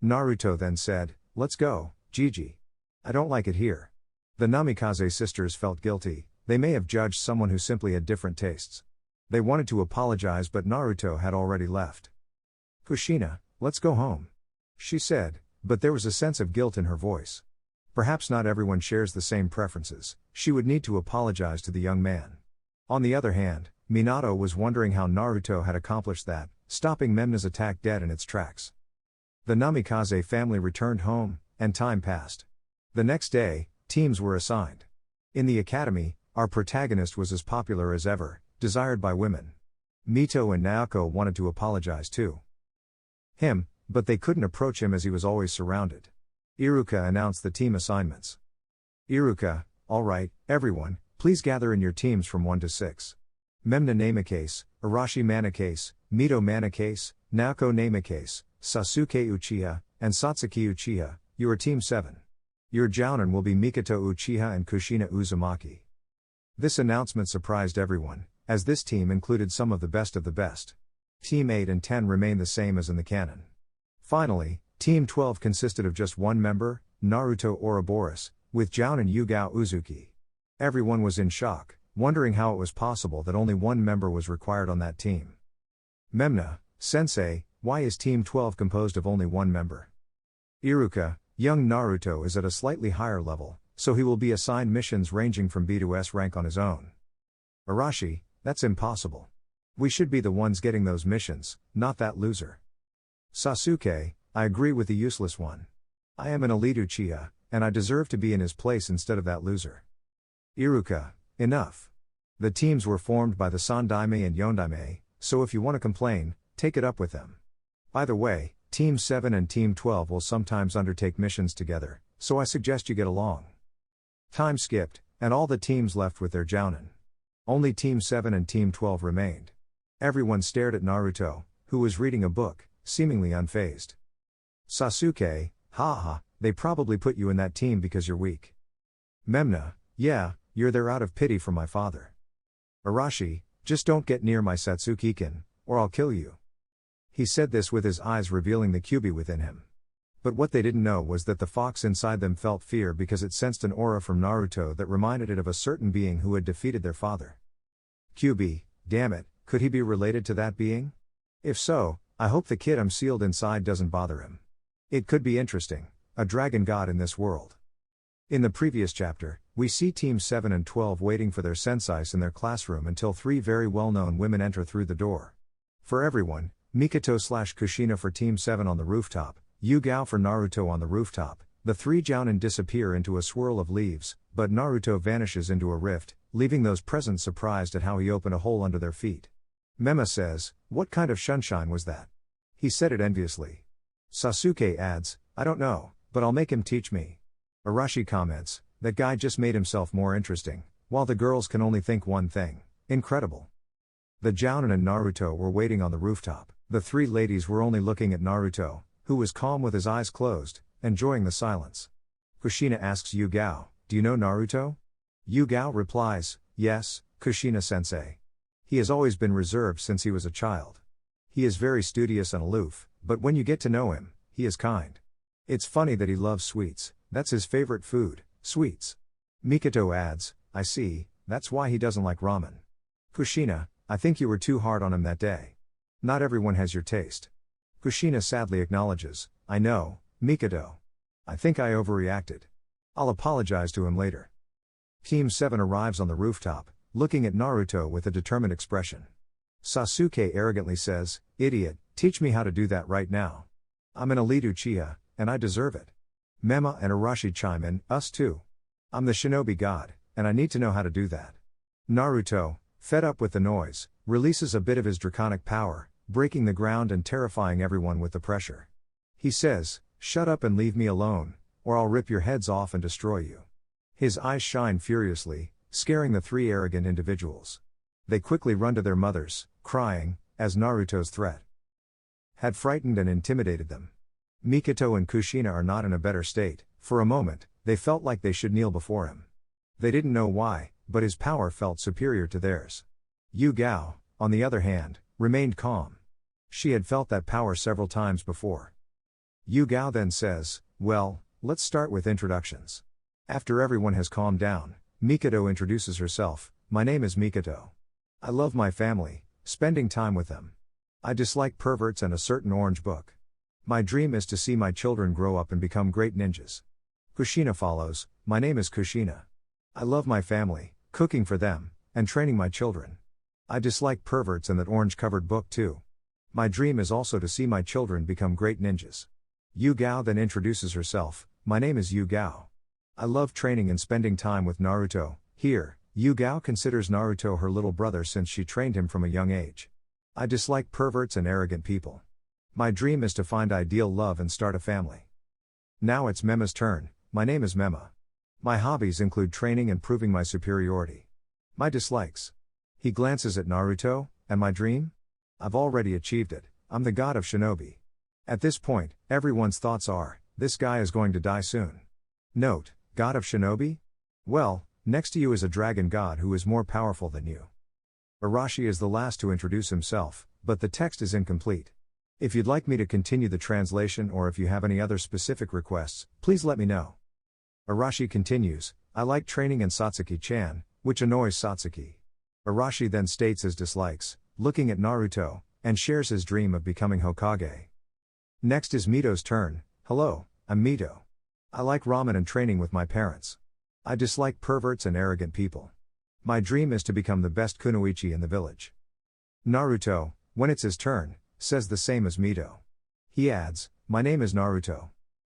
Naruto then said, let's go, Gigi. I don't like it here. The Namikaze sisters felt guilty, they may have judged someone who simply had different tastes. They wanted to apologize but Naruto had already left. Kushina, let's go home. She said, but there was a sense of guilt in her voice. Perhaps not everyone shares the same preferences, she would need to apologize to the young man. On the other hand, Minato was wondering how Naruto had accomplished that, stopping Memna's attack dead in its tracks. The Namikaze family returned home, and time passed. The next day, teams were assigned. In the academy, our protagonist was as popular as ever, desired by women. Mito and Naoko wanted to apologize to him, but they couldn't approach him as he was always surrounded. Iruka announced the team assignments. Iruka, alright, everyone, please gather in your teams from 1 to 6. Memna Namikaze, Arashi Manakase, Mito Manakase, Naoko Namikaze, Sasuke Uchiha, and Satsuki Uchiha, you are Team 7. Your jounin will be Mikoto Uchiha and Kushina Uzumaki. This announcement surprised everyone, as this team included some of the best of the best. Team 8 and 10 remain the same as in the canon. Finally, Team 12 consisted of just one member, Naruto Ouroboros, with jounin Yugao Uzuki. Everyone was in shock, wondering how it was possible that only one member was required on that team. Memna, Sensei, why is Team 12 composed of only one member? Iruka, Young Naruto is at a slightly higher level, so he will be assigned missions ranging from B to S rank on his own. Arashi, that's impossible. We should be the ones getting those missions, not that loser. Sasuke, I agree with the useless one. I am an elite Uchiha, and I deserve to be in his place instead of that loser. Iruka, enough. The teams were formed by the Sandaime and Yondaime, so if you want to complain, take it up with them. By the way, Team 7 and Team 12 will sometimes undertake missions together, so I suggest you get along. Time skipped, and all the teams left with their jounin. Only Team 7 and Team 12 remained. Everyone stared at Naruto, who was reading a book, seemingly unfazed. Sasuke, haha, they probably put you in that team because you're weak. Memna, yeah, you're there out of pity for my father. Arashi, just don't get near my Satsuki-kin, or I'll kill you. He said this with his eyes revealing the Kyuubi within him. But what they didn't know was that the fox inside them felt fear because it sensed an aura from Naruto that reminded it of a certain being who had defeated their father. Kyuubi, damn it, could he be related to that being? If so, I hope the kid I'm sealed inside doesn't bother him. It could be interesting, a dragon god in this world. In the previous chapter, we see Team 7 and 12 waiting for their senseis in their classroom until three very well-known women enter through the door. For everyone, Mikoto/Kushina for Team 7 on the rooftop, Yugao for Naruto on the rooftop, the three jounin disappear into a swirl of leaves, but Naruto vanishes into a rift, leaving those present surprised at how he opened a hole under their feet. Mema says, "What kind of sunshine was that?" He said it enviously. Sasuke adds, "I don't know, but I'll make him teach me." Arashi comments, "That guy just made himself more interesting," while the girls can only think one thing, incredible. The jounin and Naruto were waiting on the rooftop. The three ladies were only looking at Naruto, who was calm with his eyes closed, enjoying the silence. Kushina asks Yugao, "Do you know Naruto?" Yugao replies, "Yes, Kushina-sensei. He has always been reserved since he was a child. He is very studious and aloof, but when you get to know him, he is kind. It's funny that he loves sweets, that's his favorite food, sweets." Mikoto adds, "I see, that's why he doesn't like ramen." Kushina, "I think you were too hard on him that day. Not everyone has your taste." Kushina sadly acknowledges, "I know, Mikoto. I think I overreacted. I'll apologize to him later." Team 7 arrives on the rooftop, looking at Naruto with a determined expression. Sasuke arrogantly says, "Idiot, teach me how to do that right now. I'm an elite Uchiha, and I deserve it." Mema and Arashi chime in, "Us too. I'm the shinobi god, and I need to know how to do that." Naruto, fed up with the noise, releases a bit of his draconic power, breaking the ground and terrifying everyone with the pressure. He says, "Shut up and leave me alone, or I'll rip your heads off and destroy you." His eyes shine furiously, scaring the three arrogant individuals. They quickly run to their mothers, crying, as Naruto's threat had frightened and intimidated them. Mikoto and Kushina are not in a better state. For a moment, they felt like they should kneel before him. They didn't know why, but his power felt superior to theirs. Yugao, on the other hand, remained calm. She had felt that power several times before. Yugao then says, "Well, let's start with introductions." After everyone has calmed down, Mikoto introduces herself, "My name is Mikoto. I love my family, spending time with them. I dislike perverts and a certain orange book. My dream is to see my children grow up and become great ninjas." Kushina follows, "My name is Kushina. I love my family, cooking for them, and training my children. I dislike perverts and that orange-covered book too. My dream is also to see my children become great ninjas." Yugao then introduces herself, "My name is Yugao. I love training and spending time with Naruto." Here, Yugao considers Naruto her little brother since she trained him from a young age. "I dislike perverts and arrogant people. My dream is to find ideal love and start a family." Now it's Mema's turn, "My name is Mema. My hobbies include training and proving my superiority. My dislikes." He glances at Naruto, "And my dream? I've already achieved it, I'm the god of shinobi." At this point, everyone's thoughts are, this guy is going to die soon. Note, god of shinobi? Well, next to you is a dragon god who is more powerful than you. Arashi is the last to introduce himself, but the text is incomplete. If you'd like me to continue the translation or if you have any other specific requests, please let me know. Arashi continues, "I like training and Satsuki-chan, which annoys Satsuki." Arashi then states his dislikes, looking at Naruto, and shares his dream of becoming Hokage. Next is Mito's turn, "Hello, I'm Mito. I like ramen and training with my parents. I dislike perverts and arrogant people. My dream is to become the best kunoichi in the village. Naruto, when it's his turn, says the same as Mito. He adds, my name is Naruto.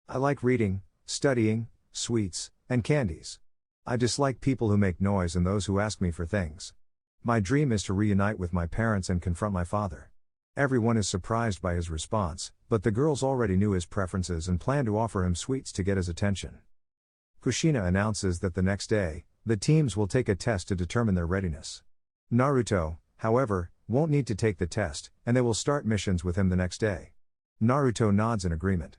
I like reading, studying, sweets, and candies. I dislike people who make noise and those who ask me for things. My dream is to reunite with my parents and confront my father. Everyone is surprised by his response, but the girls already knew his preferences and planned to offer him sweets to get his attention. Kushina announces that the next day, the teams will take a test to determine their readiness. Naruto, however, won't need to take the test, and they will start missions with him the next day. Naruto nods in agreement.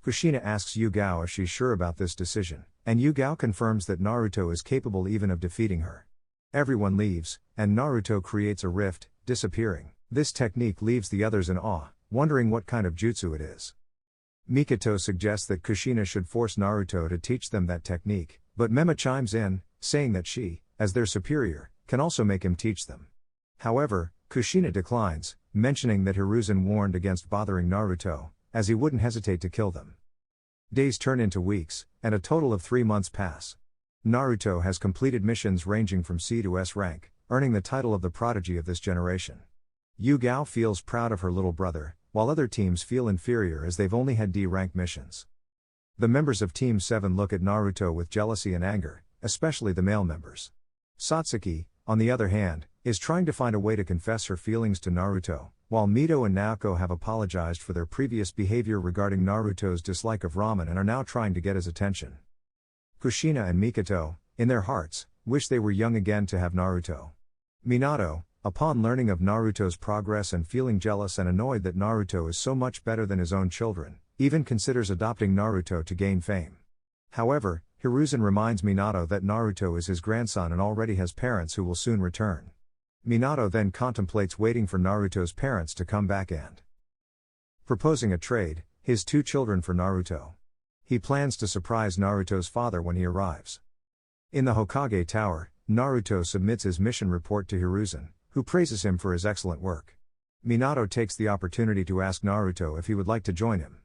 Kushina asks Yugao if she's sure about this decision, and Yugao confirms that Naruto is capable even of defeating her. Everyone leaves, and Naruto creates a rift, disappearing. This technique leaves the others in awe, wondering what kind of jutsu it is. Mikoto suggests that Kushina should force Naruto to teach them that technique, but Mema chimes in, saying that she, as their superior, can also make him teach them. However, Kushina declines, mentioning that Hiruzen warned against bothering Naruto, as he wouldn't hesitate to kill them. Days turn into weeks, and a total of 3 months pass. Naruto has completed missions ranging from C to S rank, earning the title of the prodigy of this generation. Yugao feels proud of her little brother, while other teams feel inferior as they've only had D rank missions. The members of Team 7 look at Naruto with jealousy and anger, especially the male members. Satsuki, on the other hand, is trying to find a way to confess her feelings to Naruto, while Mito and Naoko have apologized for their previous behavior regarding Naruto's dislike of ramen and are now trying to get his attention. Kushina and Mikoto, in their hearts, wish they were young again to have Naruto. Minato, upon learning of Naruto's progress and feeling jealous and annoyed that Naruto is so much better than his own children, even considers adopting Naruto to gain fame. However, Hiruzen reminds Minato that Naruto is his grandson and already has parents who will soon return. Minato then contemplates waiting for Naruto's parents to come back and proposing a trade, his 2 children for Naruto. He plans to surprise Naruto's father when he arrives. In the Hokage Tower, Naruto submits his mission report to Hiruzen, who praises him for his excellent work. Minato takes the opportunity to ask Naruto if he would like to join him.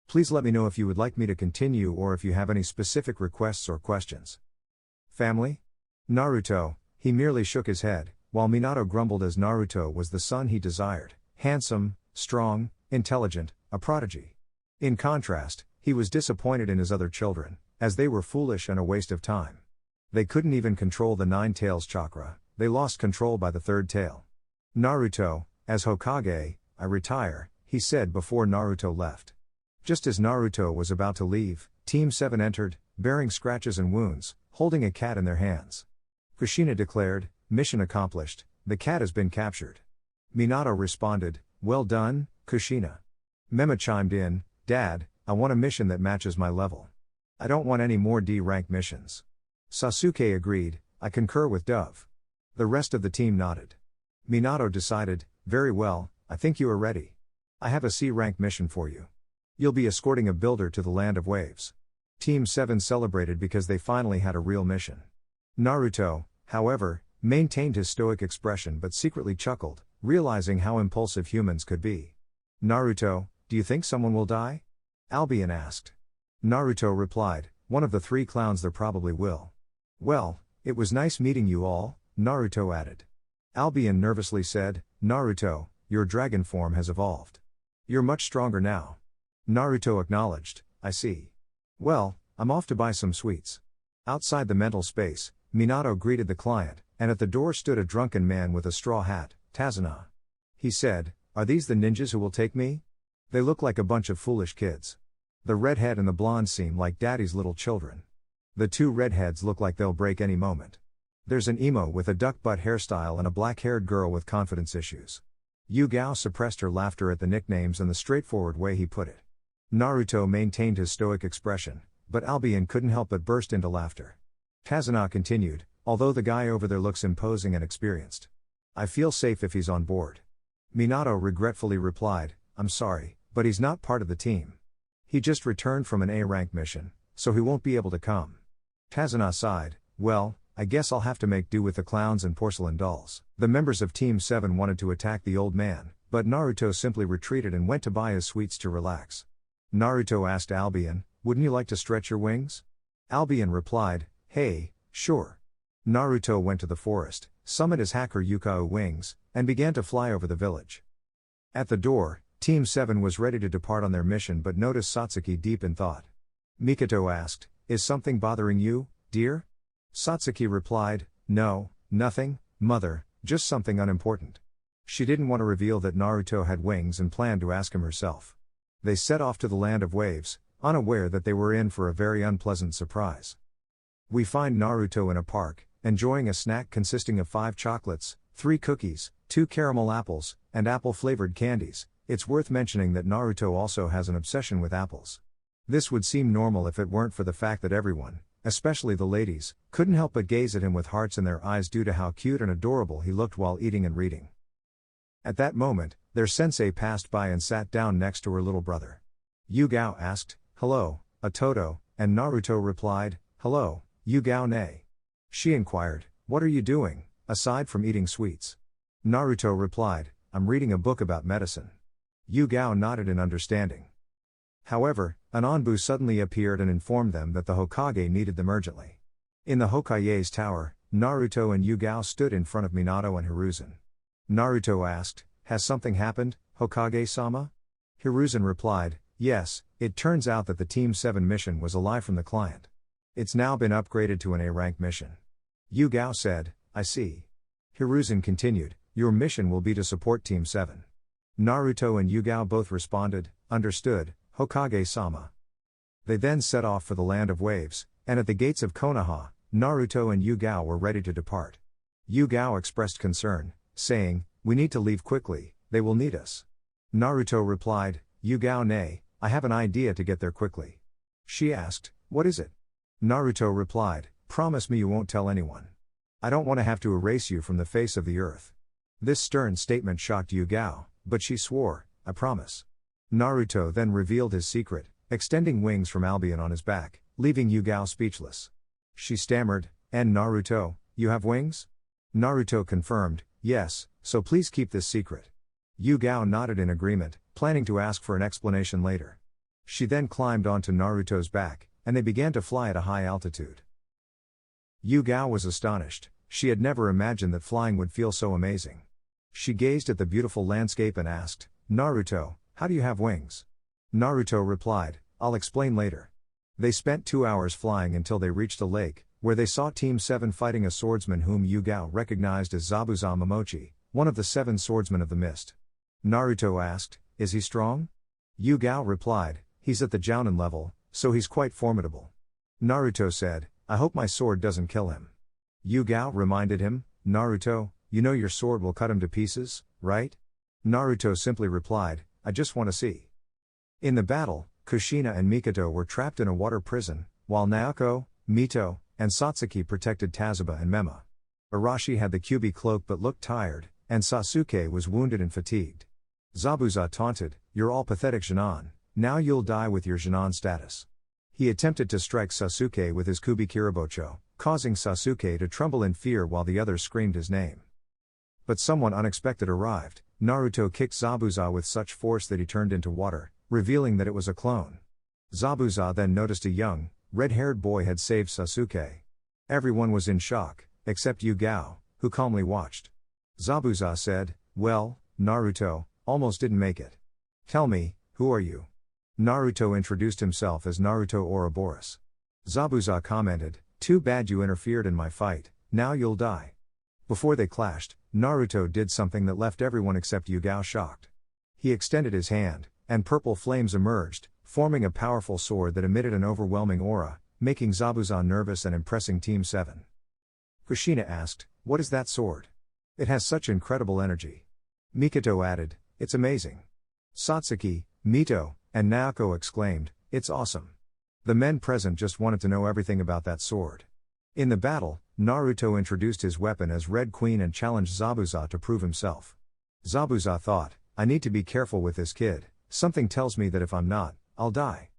Please let me know if you would like me to continue or if you have any specific requests or questions. Family? Naruto, he merely shook his head, while Minato grumbled as Naruto was the son he desired, handsome, strong, intelligent, a prodigy. In contrast, he was disappointed in his other children, as they were foolish and a waste of time. They couldn't even control the 9 tails chakra, they lost control by the 3rd tail. Naruto, as Hokage, I retire, he said before Naruto left. Just as Naruto was about to leave, Team 7 entered, bearing scratches and wounds, holding a cat in their hands. Kushina declared, mission accomplished, the cat has been captured. Minato responded, well done, Kushina. Mema chimed in, Dad, I want a mission that matches my level. I don't want any more D rank missions. Sasuke agreed, I concur with Dove. The rest of the team nodded. Minato decided, very well, I think you are ready. I have a C rank mission for you. You'll be escorting a builder to the Land of Waves. Team 7 celebrated because they finally had a real mission. Naruto, however, maintained his stoic expression but secretly chuckled, realizing how impulsive humans could be. Naruto, do you think someone will die? Albion asked. Naruto replied, one of the 3 clowns there probably will. Well, it was nice meeting you all, Naruto added. Albion nervously said, Naruto, your dragon form has evolved. You're much stronger now. Naruto acknowledged, I see. Well, I'm off to buy some sweets. Outside the mental space, Minato greeted the client, and at the door stood a drunken man with a straw hat, Tazuna. He said, are these the ninjas who will take me? They look like a bunch of foolish kids. The redhead and the blonde seem like daddy's little children. The 2 redheads look like they'll break any moment. There's an emo with a duck butt hairstyle and a black-haired girl with confidence issues. Yugao suppressed her laughter at the nicknames and the straightforward way he put it. Naruto maintained his stoic expression, but Albion couldn't help but burst into laughter. Tazuna continued, although the guy over there looks imposing and experienced. I feel safe if he's on board. Minato regretfully replied, I'm sorry, but he's not part of the team. He just returned from an A-rank mission, so he won't be able to come. Tazuna sighed, well, I guess I'll have to make do with the clowns and porcelain dolls. The members of Team 7 wanted to attack the old man, but Naruto simply retreated and went to buy his sweets to relax. Naruto asked Albion, wouldn't you like to stretch your wings? Albion replied, hey, sure. Naruto went to the forest, summoned his hacker Yukao wings, and began to fly over the village. At the door, Team 7 was ready to depart on their mission but noticed Satsuki deep in thought. Mikoto asked, is something bothering you, dear? Satsuki replied, no, nothing, mother, just something unimportant. She didn't want to reveal that Naruto had wings and planned to ask him herself. They set off to the land of waves, unaware that they were in for a very unpleasant surprise. We find Naruto in a park, enjoying a snack consisting of 5 chocolates, 3 cookies, 2 caramel apples, and apple-flavored candies. It's worth mentioning that Naruto also has an obsession with apples. This would seem normal if it weren't for the fact that everyone, especially the ladies, couldn't help but gaze at him with hearts in their eyes due to how cute and adorable he looked while eating and reading. At that moment, their sensei passed by and sat down next to her little brother. Yugao asked, hello, Atoto, and Naruto replied, hello, Yugao ne. She inquired, what are you doing, aside from eating sweets? Naruto replied, I'm reading a book about medicine. Yugao nodded in understanding. However, an Anbu suddenly appeared and informed them that the Hokage needed them urgently. In the Hokage's tower, Naruto and Yugao stood in front of Minato and Hiruzen. Naruto asked, has something happened, Hokage-sama? Hiruzen replied, yes, it turns out that the Team 7 mission was a lie from the client. It's now been upgraded to an A-rank mission. Yugao said, I see. Hiruzen continued, your mission will be to support Team 7. Naruto and Yugao both responded, understood, Hokage-sama. They then set off for the land of waves, and at the gates of Konoha, Naruto and Yugao were ready to depart. Yugao expressed concern, saying, we need to leave quickly, they will need us. Naruto replied, Yugao ne, I have an idea to get there quickly. She asked, what is it? Naruto replied, promise me you won't tell anyone. I don't want to have to erase you from the face of the earth. This stern statement shocked Yugao, but she swore, I promise. Naruto then revealed his secret, extending wings from Albion on his back, leaving Yugao speechless. She stammered, and Naruto, you have wings? Naruto confirmed, yes, so please keep this secret. Yugao nodded in agreement, planning to ask for an explanation later. She then climbed onto Naruto's back, and they began to fly at a high altitude. Yugao was astonished, she had never imagined that flying would feel so amazing. She gazed at the beautiful landscape and asked, Naruto, how do you have wings? Naruto replied, I'll explain later. They spent 2 hours flying until they reached a lake, where they saw Team 7 fighting a swordsman whom Yugao recognized as Zabuza Momochi, one of the 7 swordsmen of the mist. Naruto asked, is he strong? Yugao replied, he's at the Jounin level, so he's quite formidable. Naruto said, I hope my sword doesn't kill him. Yugao reminded him, Naruto, you know your sword will cut him to pieces, right? Naruto simply replied, I just want to see. In the battle, Kushina and Mikoto were trapped in a water prison, while Naoko, Mito, and Satsuki protected Tazuba and Mema. Arashi had the Kyuubi cloak but looked tired, and Sasuke was wounded and fatigued. Zabuza taunted, you're all pathetic Jinan, now you'll die with your Jinan status. He attempted to strike Sasuke with his Kubi Kiribocho, causing Sasuke to tremble in fear while the others screamed his name. But someone unexpected arrived. Naruto kicked Zabuza with such force that he turned into water, revealing that it was a clone. Zabuza then noticed a young, red-haired boy had saved Sasuke. Everyone was in shock, except Yugao, who calmly watched. Zabuza said, well, Naruto, almost didn't make it. Tell me, who are you? Naruto introduced himself as Naruto Ouroboros. Zabuza commented, too bad you interfered in my fight, now you'll die. Before they clashed, Naruto did something that left everyone except Yugao shocked. He extended his hand, and purple flames emerged, forming a powerful sword that emitted an overwhelming aura, making Zabuza nervous and impressing Team 7. Kushina asked, what is that sword? It has such incredible energy. Mikoto added, it's amazing. Satsuki, Mito, and Naoko exclaimed, it's awesome. The men present just wanted to know everything about that sword. In the battle, Naruto introduced his weapon as Red Queen and challenged Zabuza to prove himself. Zabuza thought, I need to be careful with this kid, something tells me that if I'm not, I'll die.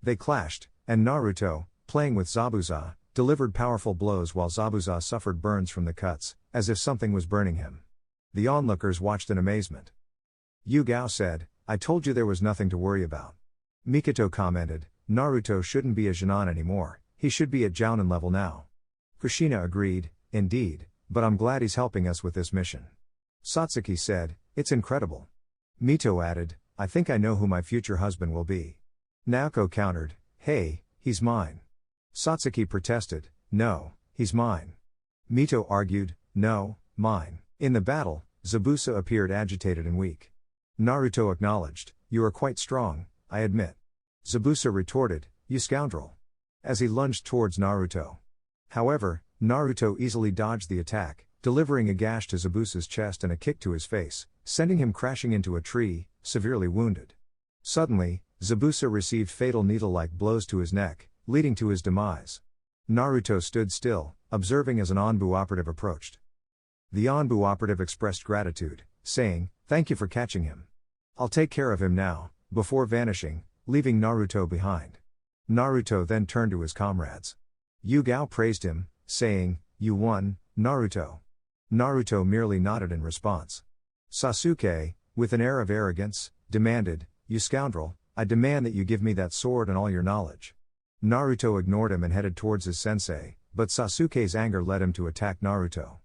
They clashed, and Naruto, playing with Zabuza, delivered powerful blows while Zabuza suffered burns from the cuts, as if something was burning him. The onlookers watched in amazement. Yugao said, I told you there was nothing to worry about. Mikoto commented, Naruto shouldn't be a Jonin anymore, he should be at Jounin level now. Kushina agreed, indeed, but I'm glad he's helping us with this mission. Satsuki said, it's incredible. Mito added, I think I know who my future husband will be. Naoko countered, hey, he's mine. Satsuki protested, no, he's mine. Mito argued, no, mine. In the battle, Zabusa appeared agitated and weak. Naruto acknowledged, you are quite strong, I admit. Zabusa retorted, you scoundrel. As he lunged towards Naruto. However, Naruto easily dodged the attack, delivering a gash to Zabusa's chest and a kick to his face, sending him crashing into a tree, severely wounded. Suddenly, Zabusa received fatal needle-like blows to his neck, leading to his demise. Naruto stood still, observing as an Anbu operative approached. The Anbu operative expressed gratitude, saying, thank you for catching him. I'll take care of him now, before vanishing, leaving Naruto behind. Naruto then turned to his comrades. Yugao praised him, saying, you won, Naruto. Naruto merely nodded in response. Sasuke, with an air of arrogance, demanded, you scoundrel, I demand that you give me that sword and all your knowledge. Naruto ignored him and headed towards his sensei, but Sasuke's anger led him to attack Naruto.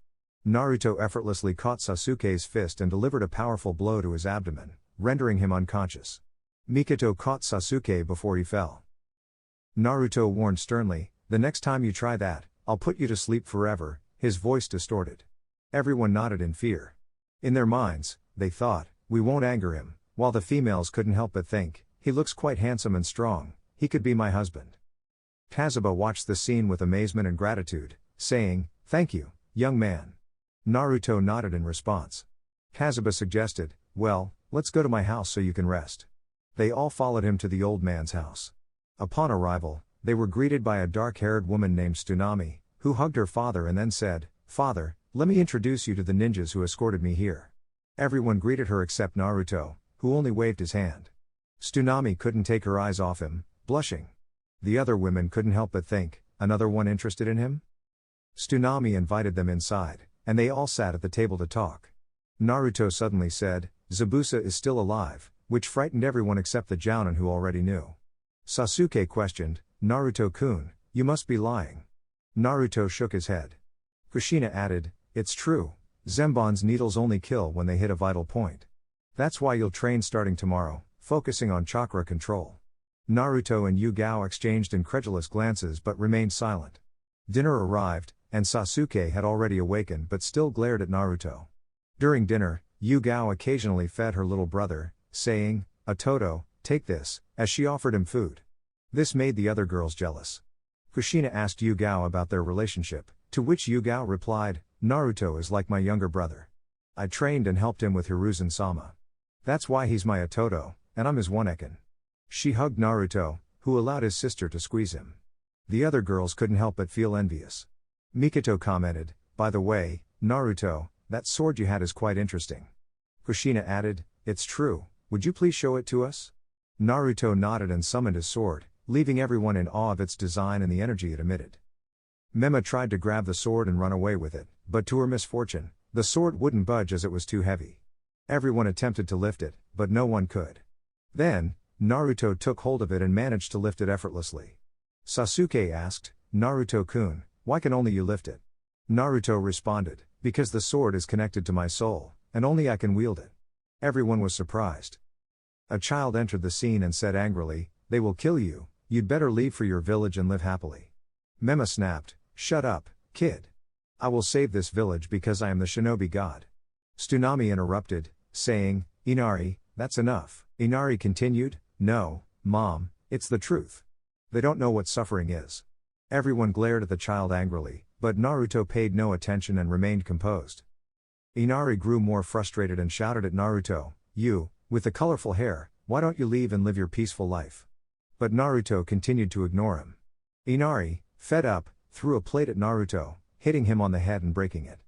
Naruto effortlessly caught Sasuke's fist and delivered a powerful blow to his abdomen, rendering him unconscious. Mikoto caught Sasuke before he fell. Naruto warned sternly, the next time you try that, I'll put you to sleep forever, his voice distorted. Everyone nodded in fear. In their minds, they thought, we won't anger him, while the females couldn't help but think, he looks quite handsome and strong, he could be my husband. Kazuma watched the scene with amazement and gratitude, saying, thank you, young man. Naruto nodded in response. Kazuma suggested, well, let's go to my house so you can rest. They all followed him to the old man's house. Upon arrival, they were greeted by a dark-haired woman named Tsunami, who hugged her father and then said, Father, let me introduce you to the ninjas who escorted me here. Everyone greeted her except Naruto, who only waved his hand. Tsunami couldn't take her eyes off him, blushing. The other women couldn't help but think, another one interested in him? Tsunami invited them inside, and they all sat at the table to talk. Naruto suddenly said, Zabusa is still alive, which frightened everyone except the Jounin who already knew. Sasuke questioned, Naruto-kun, you must be lying. Naruto shook his head. Kushina added, it's true, Zenbon's needles only kill when they hit a vital point. That's why you'll train starting tomorrow, focusing on chakra control. Naruto and Yugao exchanged incredulous glances but remained silent. Dinner arrived, and Sasuke had already awakened but still glared at Naruto. During dinner, Yugao occasionally fed her little brother, saying, Atoto, take this, as she offered him food. This made the other girls jealous. Kushina asked Yugao about their relationship, to which Yugao replied, Naruto is like my younger brother. I trained and helped him with Hiruzen-sama. That's why he's my Atoto, and I'm his One-eken. She hugged Naruto, who allowed his sister to squeeze him. The other girls couldn't help but feel envious. Mikoto commented, by the way, Naruto, that sword you had is quite interesting. Kushina added, it's true, would you please show it to us? Naruto nodded and summoned his sword, leaving everyone in awe of its design and the energy it emitted. Mema tried to grab the sword and run away with it, but to her misfortune, the sword wouldn't budge as it was too heavy. Everyone attempted to lift it, but no one could. Then, Naruto took hold of it and managed to lift it effortlessly. Sasuke asked, Naruto-kun, why can only you lift it? Naruto responded, because the sword is connected to my soul, and only I can wield it. Everyone was surprised. A child entered the scene and said angrily, they will kill you, you'd better leave for your village and live happily. Mema snapped, shut up, kid. I will save this village because I am the shinobi god. Tsunami interrupted, saying, Inari, that's enough. Inari continued, no, mom, it's the truth. They don't know what suffering is. Everyone glared at the child angrily, but Naruto paid no attention and remained composed. Inari grew more frustrated and shouted at Naruto, you, with the colorful hair, why don't you leave and live your peaceful life? But Naruto continued to ignore him. Inari, fed up, threw a plate at Naruto, hitting him on the head and breaking it.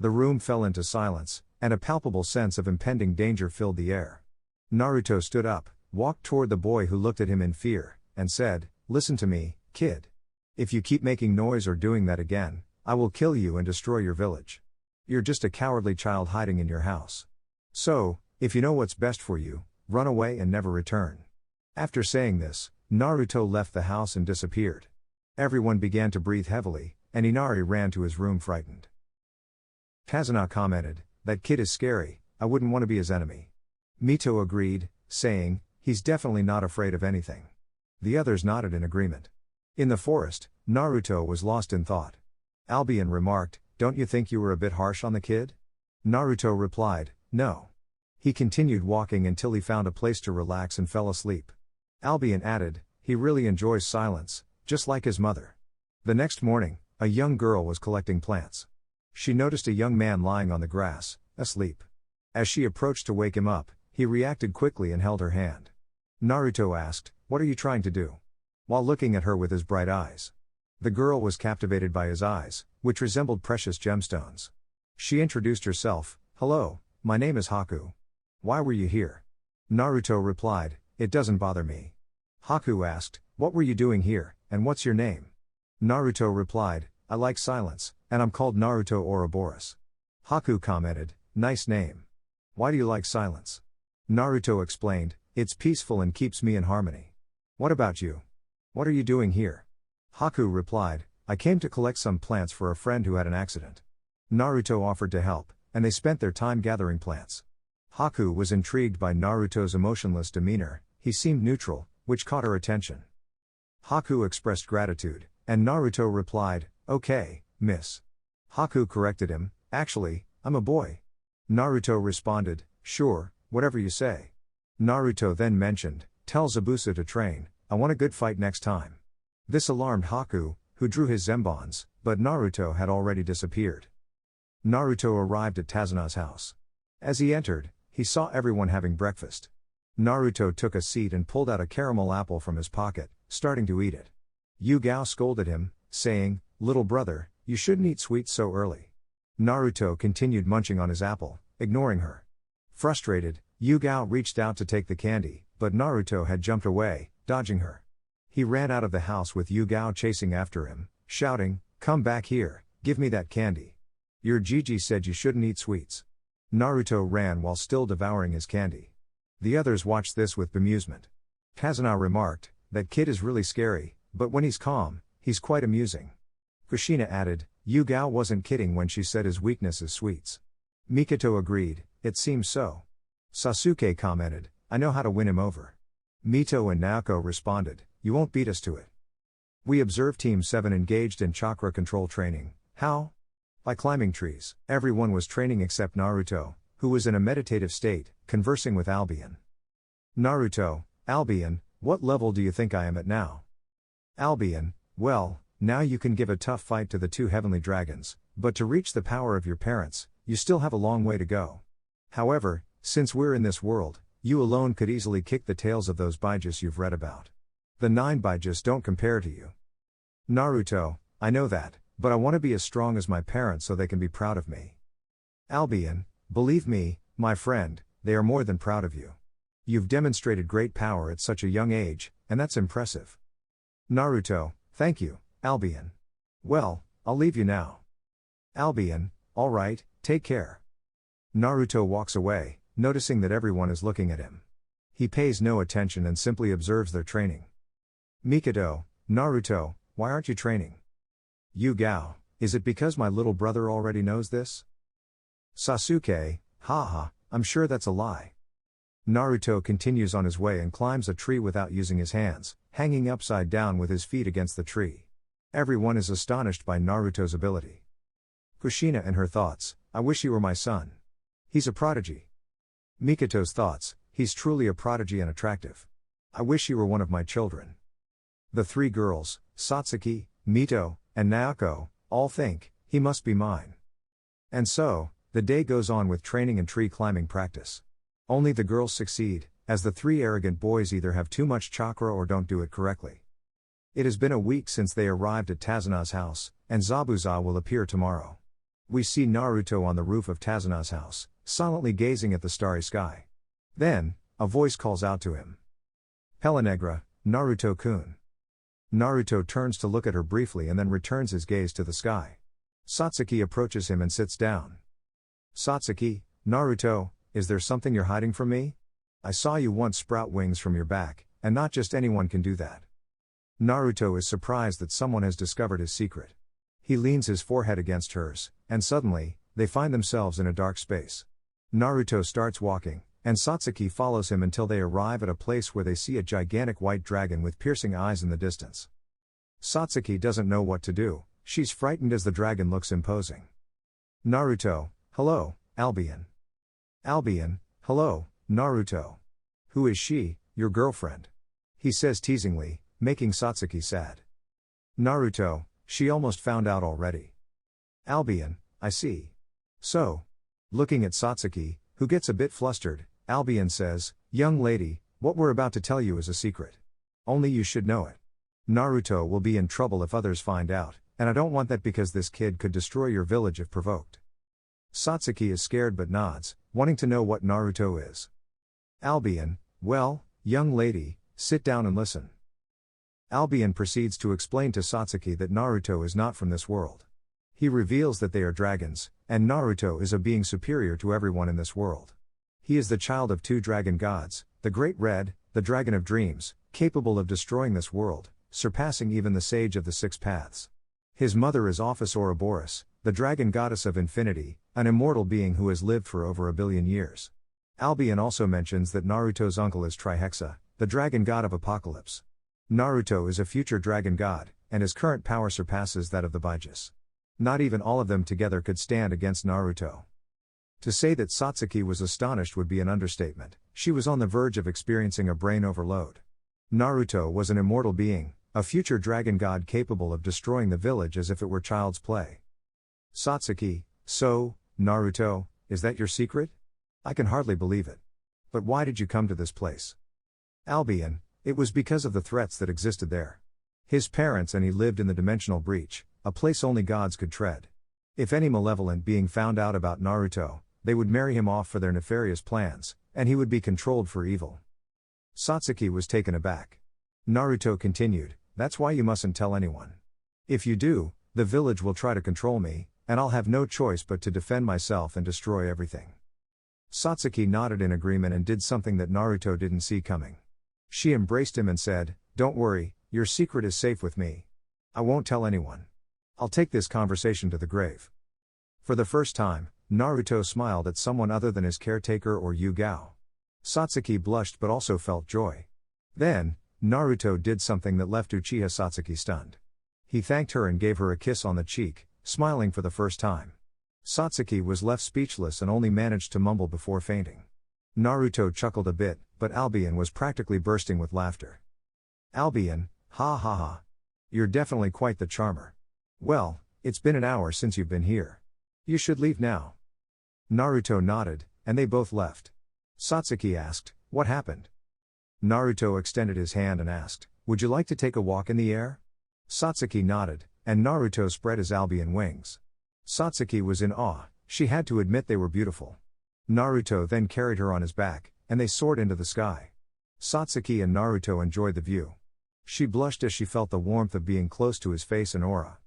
The room fell into silence, and a palpable sense of impending danger filled the air. Naruto stood up, walked toward the boy who looked at him in fear, and said, listen to me, kid. If you keep making noise or doing that again, I will kill you and destroy your village. You're just a cowardly child hiding in your house. So, if you know what's best for you, run away and never return. After saying this, Naruto left the house and disappeared. Everyone began to breathe heavily, and Inari ran to his room frightened. Kazuna commented, "That kid is scary, I wouldn't want to be his enemy." Mito agreed, saying, "He's definitely not afraid of anything." The others nodded in agreement. In the forest, Naruto was lost in thought. Albion remarked, "Don't you think you were a bit harsh on the kid?" Naruto replied, "No." He continued walking until he found a place to relax and fell asleep. Albion added, "He really enjoys silence, just like his mother." The next morning, a young girl was collecting plants. She noticed a young man lying on the grass, asleep. As she approached to wake him up, he reacted quickly and held her hand. Naruto asked, "What are you trying to do?" while looking at her with his bright eyes. The girl was captivated by his eyes, which resembled precious gemstones. She introduced herself, "Hello, my name is Haku. Why were you here?" Naruto replied, "It doesn't bother me." Haku asked, "What were you doing here, and what's your name?" Naruto replied, "I like silence, and I'm called Naruto Ouroboros." Haku commented, "Nice name. Why do you like silence?" Naruto explained, "It's peaceful and keeps me in harmony." "What about you? What are you doing here?" Haku replied, "I came to collect some plants for a friend who had an accident." Naruto offered to help, and they spent their time gathering plants. Haku was intrigued by Naruto's emotionless demeanor. He seemed neutral, which caught her attention. Haku expressed gratitude, and Naruto replied, "Okay, miss." Haku corrected him, "Actually, I'm a boy." Naruto responded, "Sure, whatever you say." Naruto then mentioned, "Tell Zabusa to train, I want a good fight next time." This alarmed Haku, who drew his zembons, but Naruto had already disappeared. Naruto arrived at Tazuna's house. As he entered, he saw everyone having breakfast. Naruto took a seat and pulled out a caramel apple from his pocket, starting to eat it. Yugao scolded him, saying, "Little brother, you shouldn't eat sweets so early." Naruto continued munching on his apple, ignoring her. Frustrated, Yugao reached out to take the candy, but Naruto had jumped away, dodging her. He ran out of the house with Yugao chasing after him, shouting, "Come back here, give me that candy. Your Gigi said you shouldn't eat sweets." Naruto ran while still devouring his candy. The others watched this with bemusement. Kazuna remarked, "That kid is really scary, but when he's calm, he's quite amusing." Kushina added, "Yugao wasn't kidding when she said his weakness is sweets." Mikoto agreed, "It seems so." Sasuke commented, "I know how to win him over." Mito and Naoko responded, "You won't beat us to it." We observed Team 7 engaged in chakra control training. How? By climbing trees. Everyone was training except Naruto, who was in a meditative state, conversing with Albion. Naruto, "Albion, what level do you think I am at now?" Albion, "Well, now you can give a tough fight to the two heavenly dragons, but to reach the power of your parents, you still have a long way to go. However, since we're in this world, you alone could easily kick the tails of those Bijus you've read about. The 9 Bijus don't compare to you." Naruto, "I know that, but I want to be as strong as my parents so they can be proud of me." Albion, "Believe me, my friend, they are more than proud of you. You've demonstrated great power at such a young age, and that's impressive." Naruto, "Thank you, Albion. Well, I'll leave you now." Albion, "All right, take care." Naruto walks away, noticing that everyone is looking at him. He pays no attention and simply observes their training. Mikoto, "Naruto, why aren't you training?" Yugao, "Is it because my little brother already knows this?" Sasuke, "Haha, I'm sure that's a lie." Naruto continues on his way and climbs a tree without using his hands, hanging upside down with his feet against the tree. Everyone is astonished by Naruto's ability. Kushina and her thoughts, "I wish he were my son. He's a prodigy." Mikoto's thoughts, "He's truly a prodigy and attractive. I wish he were one of my children." The 3 girls, Satsuki, Mito, and Naoko, all think, "He must be mine." And so, the day goes on with training and tree climbing practice. Only the girls succeed, as the 3 arrogant boys either have too much chakra or don't do it correctly. It has been a week since they arrived at Tazuna's house, and Zabuza will appear tomorrow. We see Naruto on the roof of Tazuna's house, silently gazing at the starry sky. Then, a voice calls out to him. "Pelanegra, Naruto-kun." Naruto turns to look at her briefly and then returns his gaze to the sky. Satsuki approaches him and sits down. "Satsuki, Naruto, is there something you're hiding from me? I saw you once sprout wings from your back, and not just anyone can do that. Naruto is surprised that someone has discovered his secret. He leans his forehead against hers, and suddenly, they find themselves in a dark space. Naruto starts walking, and Satsuki follows him until they arrive at a place where they see a gigantic white dragon with piercing eyes in the distance. Satsuki doesn't know what to do, she's frightened as the dragon looks imposing. Naruto, hello, Albion. Albion, hello, Naruto. Who is she, your girlfriend? He says teasingly, making Satsuki sad. Naruto, she almost found out already. Albion, I see. So. Looking at Satsuki, who gets a bit flustered, Albion says, young lady, what we're about to tell you is a secret. Only you should know it. Naruto will be in trouble if others find out, and I don't want that because this kid could destroy your village if provoked. Satsuki is scared but nods, wanting to know what Naruto is. Albion, well, young lady, sit down and listen. Albion proceeds to explain to Satsuki that Naruto is not from this world. He reveals that they are dragons, and Naruto is a being superior to everyone in this world. He is the child of 2 dragon gods, the Great Red, the Dragon of Dreams, capable of destroying this world, surpassing even the Sage of the 6 Paths. His mother is Ophis Ouroboros, the dragon goddess of infinity, an immortal being who has lived for over 1 billion years. Albion also mentions that Naruto's uncle is Trihexa, the dragon god of apocalypse. Naruto is a future dragon god, and his current power surpasses that of the Bijus. Not even all of them together could stand against Naruto. To say that Satsuki was astonished would be an understatement, she was on the verge of experiencing a brain overload. Naruto was an immortal being, a future dragon god capable of destroying the village as if it were child's play. Satsuki, so, Naruto, is that your secret? I can hardly believe it. But why did you come to this place? Albion, it was because of the threats that existed there. His parents and he lived in the dimensional breach, a place only gods could tread. If any malevolent being found out about Naruto, they would marry him off for their nefarious plans, and he would be controlled for evil. Satsuki was taken aback. Naruto continued, that's why you mustn't tell anyone. If you do, the village will try to control me, and I'll have no choice but to defend myself and destroy everything. Satsuki nodded in agreement and did something that Naruto didn't see coming. She embraced him and said, don't worry, your secret is safe with me. I won't tell anyone. I'll take this conversation to the grave. For the first time, Naruto smiled at someone other than his caretaker or Yugao. Satsuki blushed but also felt joy. Then, Naruto did something that left Uchiha Satsuki stunned. He thanked her and gave her a kiss on the cheek, smiling for the first time. Satsuki was left speechless and only managed to mumble before fainting. Naruto chuckled a bit, but Albion was practically bursting with laughter. Albion, ha ha ha. You're definitely quite the charmer. Well, it's been an hour since you've been here. You should leave now. Naruto nodded, and they both left. Satsuki asked, what happened? Naruto extended his hand and asked, would you like to take a walk in the air? Satsuki nodded, and Naruto spread his Albion wings. Satsuki was in awe, she had to admit they were beautiful. Naruto then carried her on his back, and they soared into the sky. Satsuki and Naruto enjoyed the view. She blushed as she felt the warmth of being close to his face and aura.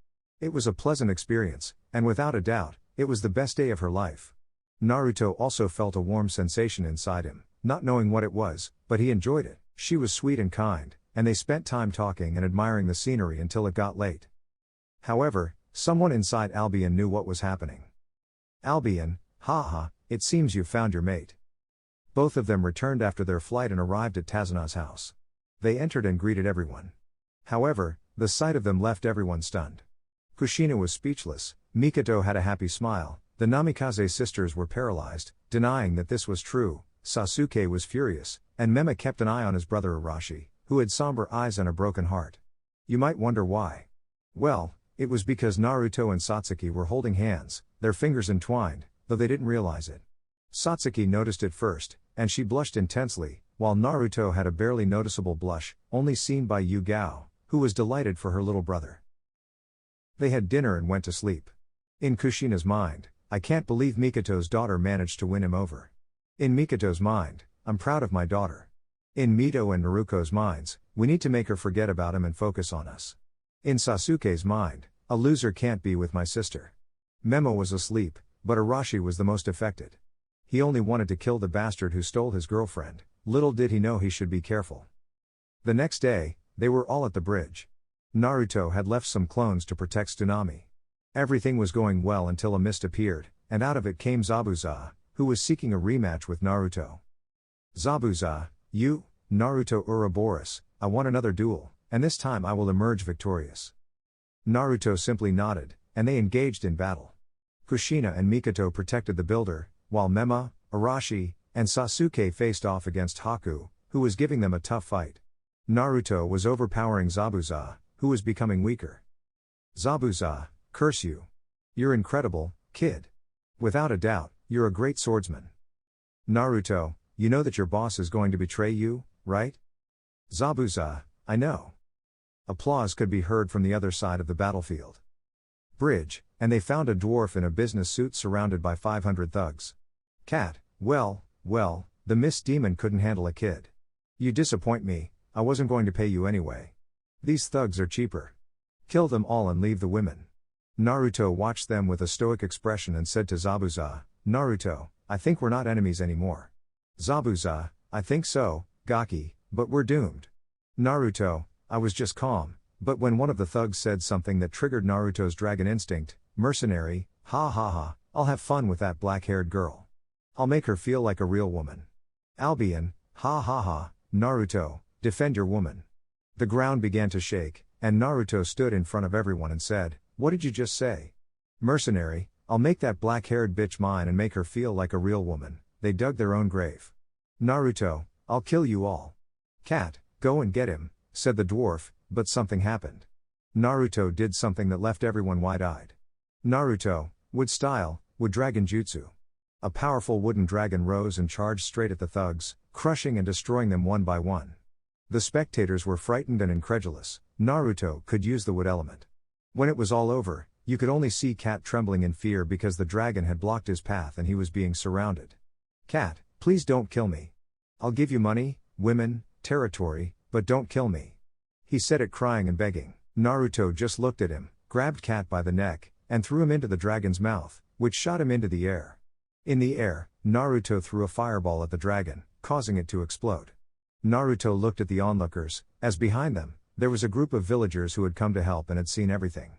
It was a pleasant experience, and without a doubt, it was the best day of her life. Naruto also felt a warm sensation inside him, not knowing what it was, but he enjoyed it. She was sweet and kind, and they spent time talking and admiring the scenery until it got late. However, someone inside Albion knew what was happening. Albion, ha, it seems you've found your mate. Both of them returned after their flight and arrived at Tazuna's house. They entered and greeted everyone. However, the sight of them left everyone stunned. Kushina was speechless, Mikoto had a happy smile, the Namikaze sisters were paralyzed, denying that this was true, Sasuke was furious, and Mema kept an eye on his brother Arashi, who had somber eyes and a broken heart. You might wonder why. Well, it was because Naruto and Satsuki were holding hands, their fingers entwined, though they didn't realize it. Satsuki noticed it first, and she blushed intensely, while Naruto had a barely noticeable blush, only seen by Yugao, who was delighted for her little brother. They had dinner and went to sleep. In Kushina's mind, I can't believe Mikoto's daughter managed to win him over. In Mikoto's mind, I'm proud of my daughter. In Mito and Naruko's minds, we need to make her forget about him and focus on us. In Sasuke's mind, a loser can't be with my sister. Memo was asleep, but Arashi was the most affected. He only wanted to kill the bastard who stole his girlfriend, little did he know he should be careful. The next day, they were all at the bridge. Naruto had left some clones to protect Tsunami. Everything was going well until a mist appeared, and out of it came Zabuza, who was seeking a rematch with Naruto. Zabuza, you, Naruto Ouroboros, I want another duel, and this time I will emerge victorious. Naruto simply nodded, and they engaged in battle. Kushina and Mikoto protected the builder, while Mema, Arashi, and Sasuke faced off against Haku, who was giving them a tough fight. Naruto was overpowering Zabuza, who was becoming weaker. Zabuza, curse you. You're incredible, kid. Without a doubt, you're a great swordsman. Naruto, you know that your boss is going to betray you, right? Zabuza, I know. Applause could be heard from the other side of the battlefield. Bridge, and they found a dwarf in a business suit surrounded by 500 thugs. Cat, well, the mist demon couldn't handle a kid. You disappoint me, I wasn't going to pay you anyway. These thugs are cheaper. Kill them all and leave the women. Naruto watched them with a stoic expression and said to Zabuza, Naruto, I think we're not enemies anymore. Zabuza, I think so, Gaki, but we're doomed. Naruto, I was just calm, but when one of the thugs said something that triggered Naruto's dragon instinct, mercenary, ha ha ha, I'll have fun with that black-haired girl. I'll make her feel like a real woman. Albion, ha ha ha, Naruto, defend your woman. The ground began to shake, and Naruto stood in front of everyone and said, what did you just say? Mercenary, I'll make that black-haired bitch mine and make her feel like a real woman. They dug their own grave. Naruto, I'll kill you all. Cat, go and get him, said the dwarf, but something happened. Naruto did something that left everyone wide-eyed. Naruto, wood style, wood dragon jutsu. A powerful wooden dragon rose and charged straight at the thugs, crushing and destroying them one by one. The spectators were frightened and incredulous. Naruto could use the wood element. When it was all over, you could only see Cat trembling in fear because the dragon had blocked his path and he was being surrounded. Cat, please don't kill me. I'll give you money, women, territory, but don't kill me. He said it crying and begging. Naruto just looked at him, grabbed Cat by the neck, and threw him into the dragon's mouth, which shot him into the air. In the air, Naruto threw a fireball at the dragon, causing it to explode. Naruto looked at the onlookers, as behind them, there was a group of villagers who had come to help and had seen everything.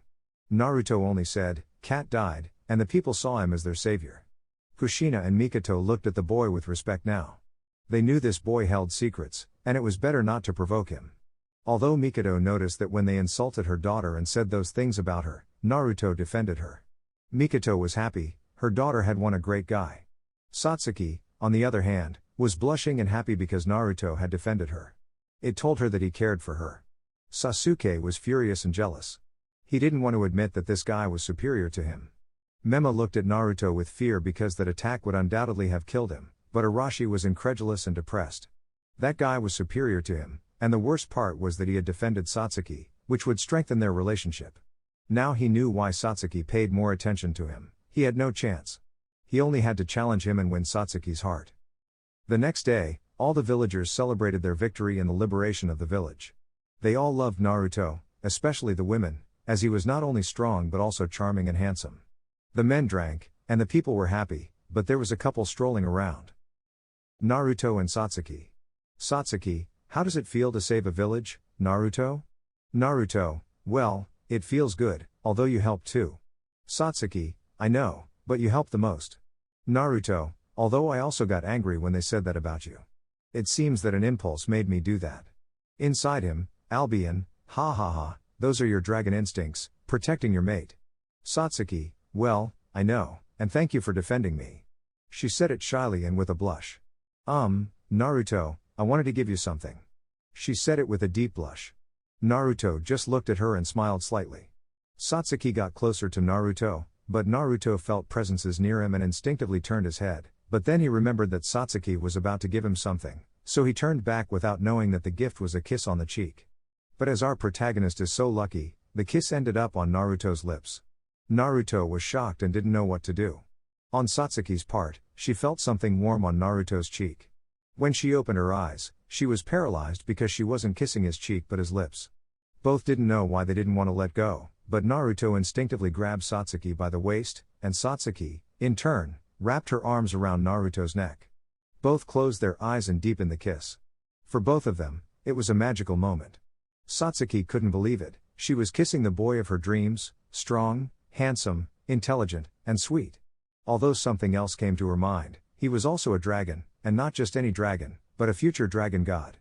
Naruto only said, Cat died, and the people saw him as their savior. Kushina and Mikoto looked at the boy with respect now. They knew this boy held secrets, and it was better not to provoke him. Although Mikoto noticed that when they insulted her daughter and said those things about her, Naruto defended her. Mikoto was happy, her daughter had won a great guy. Satsuki, on the other hand, was blushing and happy because Naruto had defended her. It told her that he cared for her. Sasuke was furious and jealous. He didn't want to admit that this guy was superior to him. Mema looked at Naruto with fear because that attack would undoubtedly have killed him, but Arashi was incredulous and depressed. That guy was superior to him, and the worst part was that he had defended Satsuki, which would strengthen their relationship. Now he knew why Satsuki paid more attention to him. He had no chance. He only had to challenge him and win Satsuki's heart. The next day, all the villagers celebrated their victory and the liberation of the village. They all loved Naruto, especially the women, as he was not only strong but also charming and handsome. The men drank, and the people were happy, but there was a couple strolling around. Naruto and Satsuki. Satsuki, how does it feel to save a village, Naruto? Naruto, well, it feels good, although you helped too. Satsuki, I know, but you helped the most. Naruto, although I also got angry when they said that about you. It seems that an impulse made me do that. Inside him, Albion, ha ha ha, those are your dragon instincts, protecting your mate. Satsuki, well, I know, and thank you for defending me. She said it shyly and with a blush. Naruto, I wanted to give you something. She said it with a deep blush. Naruto just looked at her and smiled slightly. Satsuki got closer to Naruto, but Naruto felt presences near him and instinctively turned his head, but then he remembered that Satsuki was about to give him something, so he turned back without knowing that the gift was a kiss on the cheek. But as our protagonist is so lucky, the kiss ended up on Naruto's lips. Naruto was shocked and didn't know what to do. On Satsuki's part, she felt something warm on Naruto's cheek. When she opened her eyes, she was paralyzed because she wasn't kissing his cheek but his lips. Both didn't know why they didn't want to let go, but Naruto instinctively grabbed Satsuki by the waist, and Satsuki, in turn, wrapped her arms around Naruto's neck. Both closed their eyes and deepened the kiss. For both of them, It was a magical moment. Satsuki couldn't believe it. She was kissing the boy of her dreams, strong, handsome, intelligent, and sweet. Although something else came to her mind, he was also a dragon, and not just any dragon, but a future dragon god.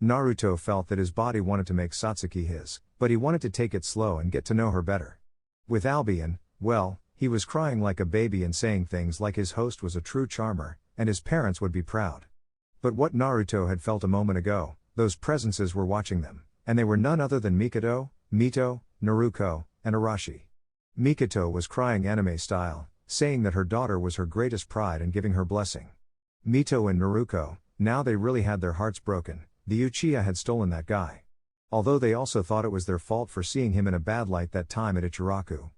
Naruto felt that his body wanted to make Satsuki his, but he wanted to take it slow and get to know her better. With Albion, well, he was crying like a baby and saying things like his host was a true charmer, and his parents would be proud. But what Naruto had felt a moment ago, those presences were watching them, and they were none other than Mikoto, Mito, Naruko, and Arashi. Mikoto was crying anime style, saying that her daughter was her greatest pride and giving her blessing. Mito and Naruko, now they really had their hearts broken. The Uchiha had stolen that guy. Although they also thought it was their fault for seeing him in a bad light that time at Ichiraku.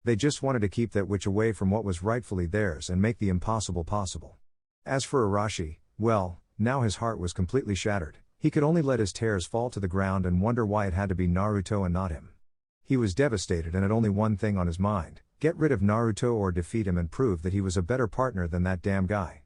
They just wanted to keep that witch away from what was rightfully theirs and make the impossible possible. As for Arashi, well, now his heart was completely shattered. He could only let his tears fall to the ground and wonder why it had to be Naruto and not him. He was devastated and had only one thing on his mind: get rid of Naruto or defeat him and prove that he was a better partner than that damn guy.